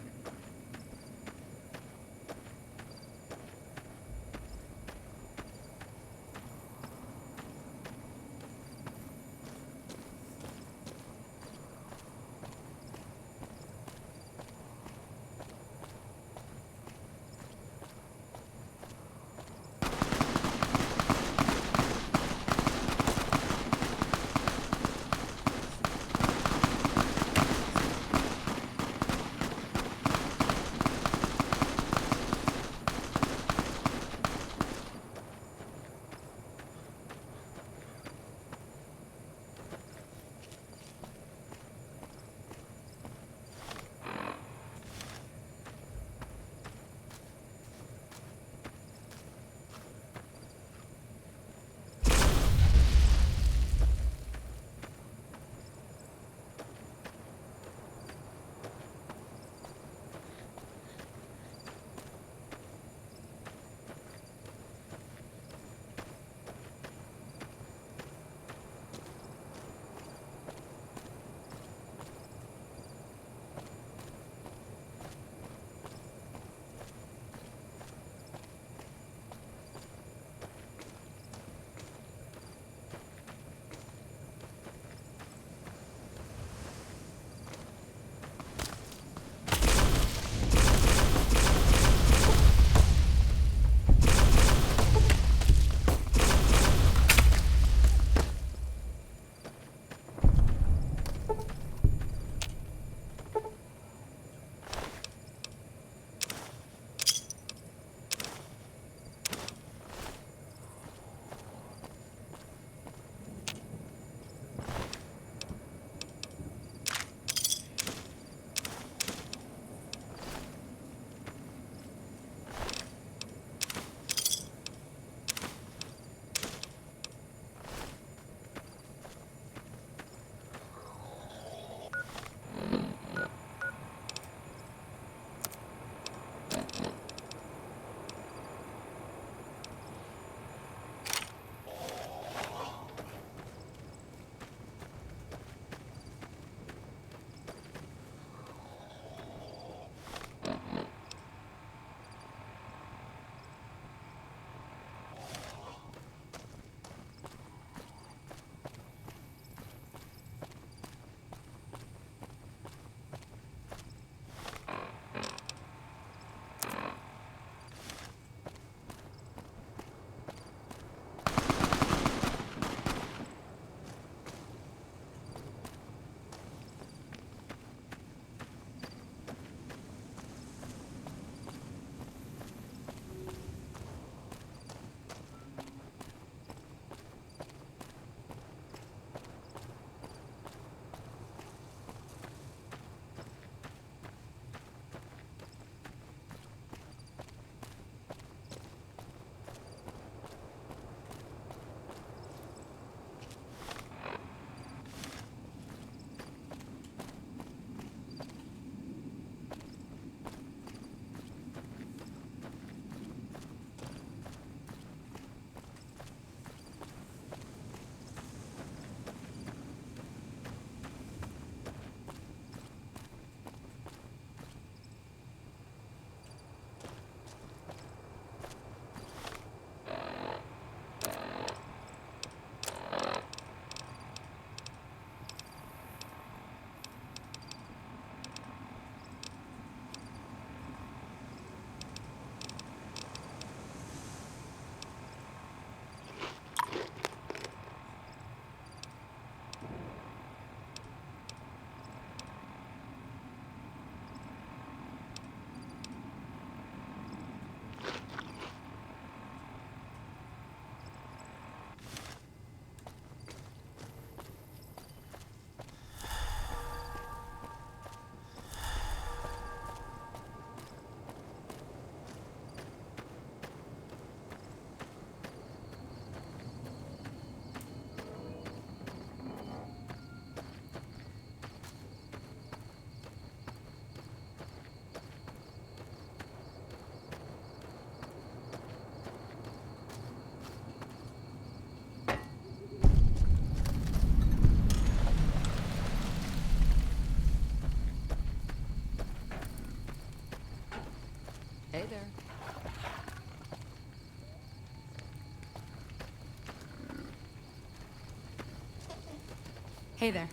Hey there.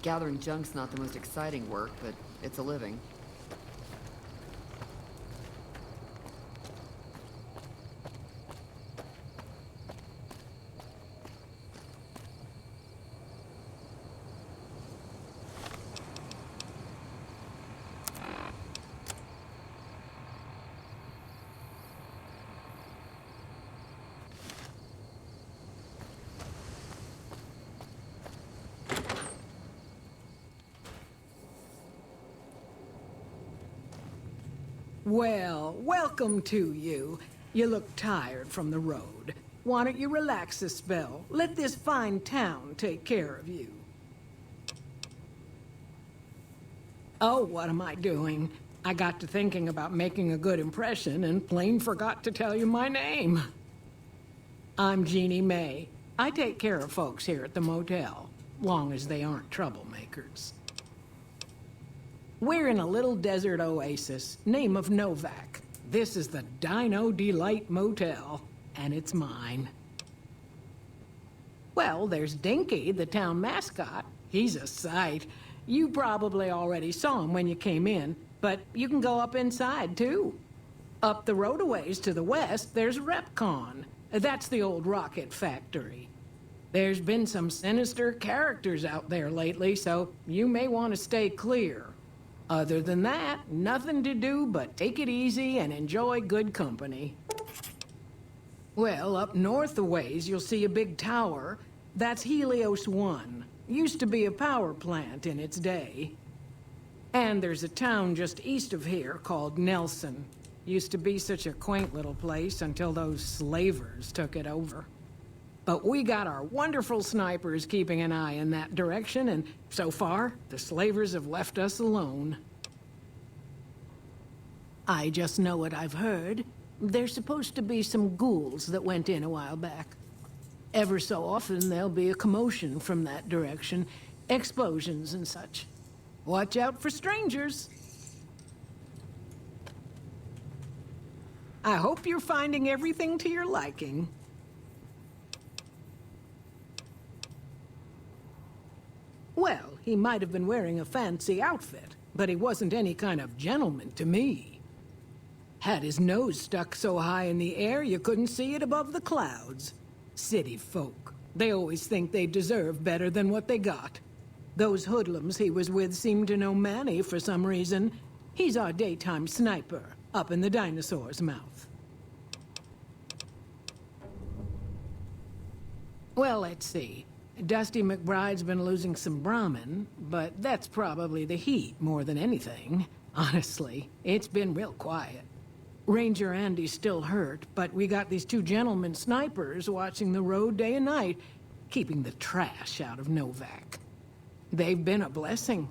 Gathering junk's not the most exciting work, but it's a living. Well, welcome to you. You look tired from the road. Why don't you relax a spell? Let this fine town take care of you. Oh, what am I doing? I got to thinking about making a good impression and plain forgot to tell you my name. I'm Jeannie May. I take care of folks here at the motel, long as they aren't troublemakers. We're in a little desert oasis, name of Novak. This is the Dino Delight Motel, and it's mine. Well, there's Dinky, the town mascot. He's a sight. You probably already saw him when you came in, but you can go up inside, too. Up the road a ways to the west, there's Repcon. That's the old rocket factory. There's been some sinister characters out there lately, so you may want to stay clear. Other than that, nothing to do but take it easy and enjoy good company. Well, up north a ways, you'll see a big tower. That's Helios 1. Used to be a power plant in its day. And there's a town just east of here called Nelson. Used to be such a quaint little place until those slavers took it over. But we got our wonderful snipers keeping an eye in that direction, and so far, the slavers have left us alone. I just know what I've heard. There's supposed to be some ghouls that went in a while back. Ever so often, there'll be a commotion from that direction, explosions and such. Watch out for strangers. I hope you're finding everything to your liking. Well, he might have been wearing a fancy outfit, but he wasn't any kind of gentleman to me. Had his nose stuck so high in the air you couldn't see it above the clouds. City folk. They always think they deserve better than what they got. Those hoodlums he was with seemed to know Manny for some reason. He's our daytime sniper, up in the dinosaur's mouth. Well, let's see. Dusty McBride's been losing some Brahmin, but that's probably the heat more than anything. Honestly, it's been real quiet. Ranger Andy's still hurt, but we got these two gentlemen snipers watching the road day and night, keeping the trash out of Novak. They've been a blessing.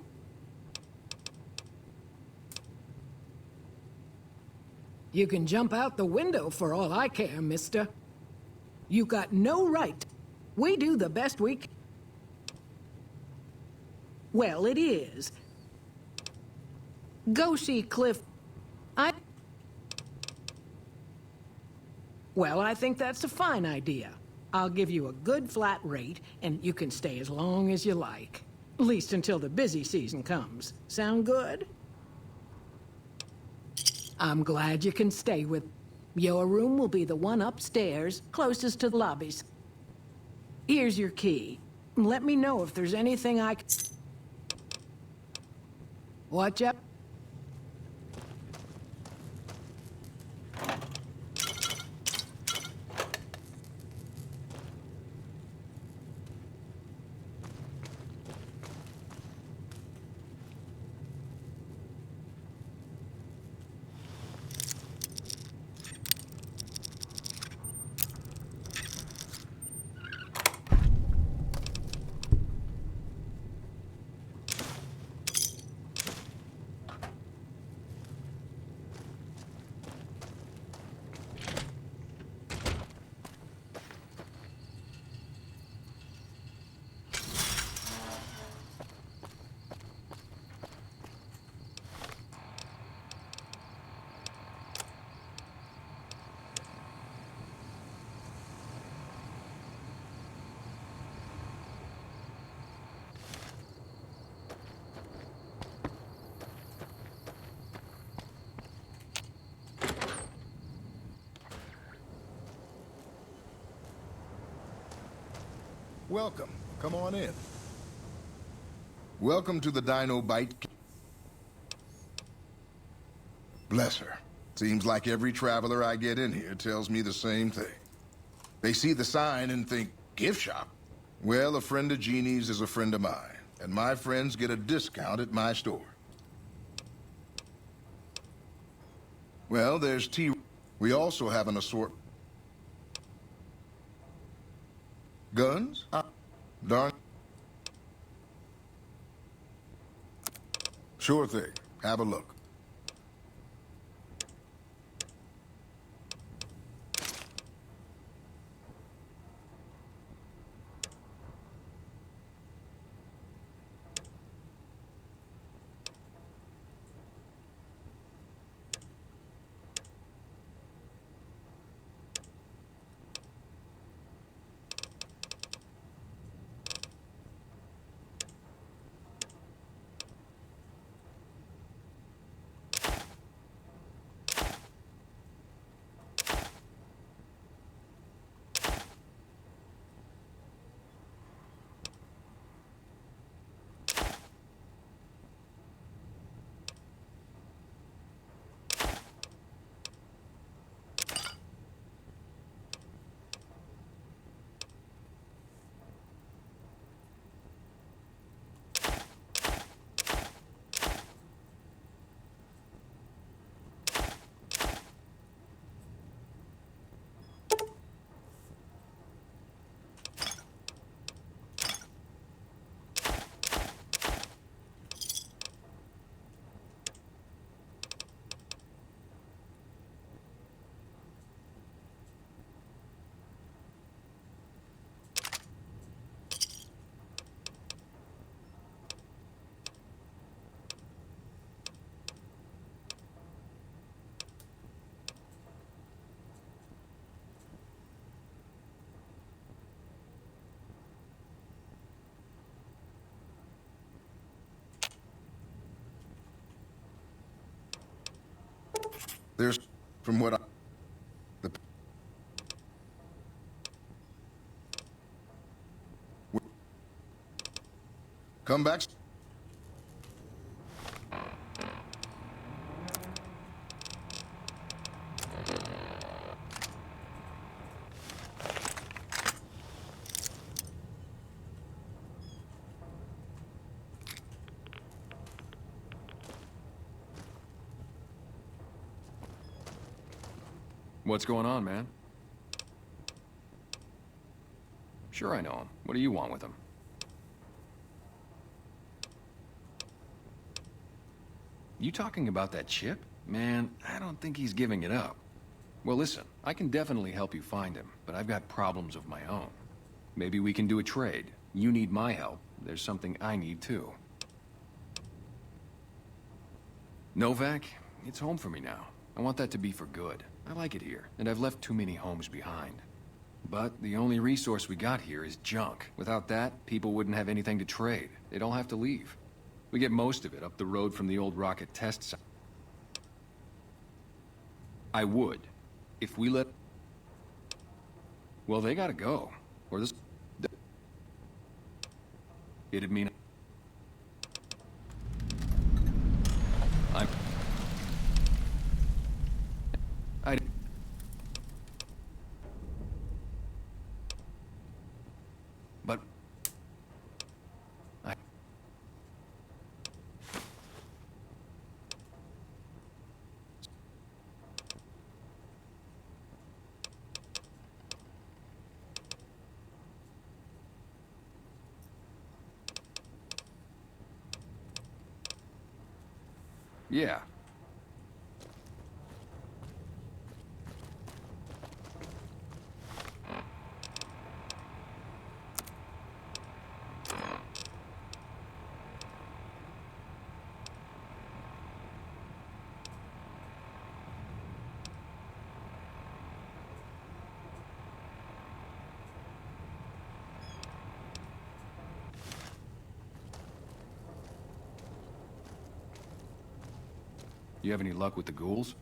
You can jump out the window for all I care, mister. You got no right. We do the best we can. Well, it is. Go see Cliff. Well, I think that's a fine idea. I'll give you a good flat rate, and you can stay as long as you like. At least until the busy season comes. Sound good? I'm glad you can stay with... Your room will be the one upstairs, closest to the lobbies. Here's your key. Let me know if there's anything I can... Watch out. Welcome. Come on in. Welcome to the Dino Bite. Bless her. Seems like every traveler I get in here tells me the same thing. They see the sign and think, gift shop? Well, a friend of Jeannie's is a friend of mine, and my friends get a discount at my store. Well, there's tea. We also have an assortment. Guns? Darn. Sure thing. Have a look. There's, from what I... The, come back. What's going on, man? Sure I know him. What do you want with him? You talking about that chip? Man, I don't think he's giving it up. Well, listen, I can definitely help you find him, but I've got problems of my own. Maybe we can do a trade. You need my help. There's something I need too. Novak, it's home for me now. I want that to be for good. I like it here, and I've left too many homes behind. But the only resource we got here is junk. Without that, people wouldn't have anything to trade. They'd all have to leave. We get most of it up the road from the old rocket test site. I would. If we let... Well, they gotta go. Or this... It'd mean... But... Yeah. You have any luck with the ghouls?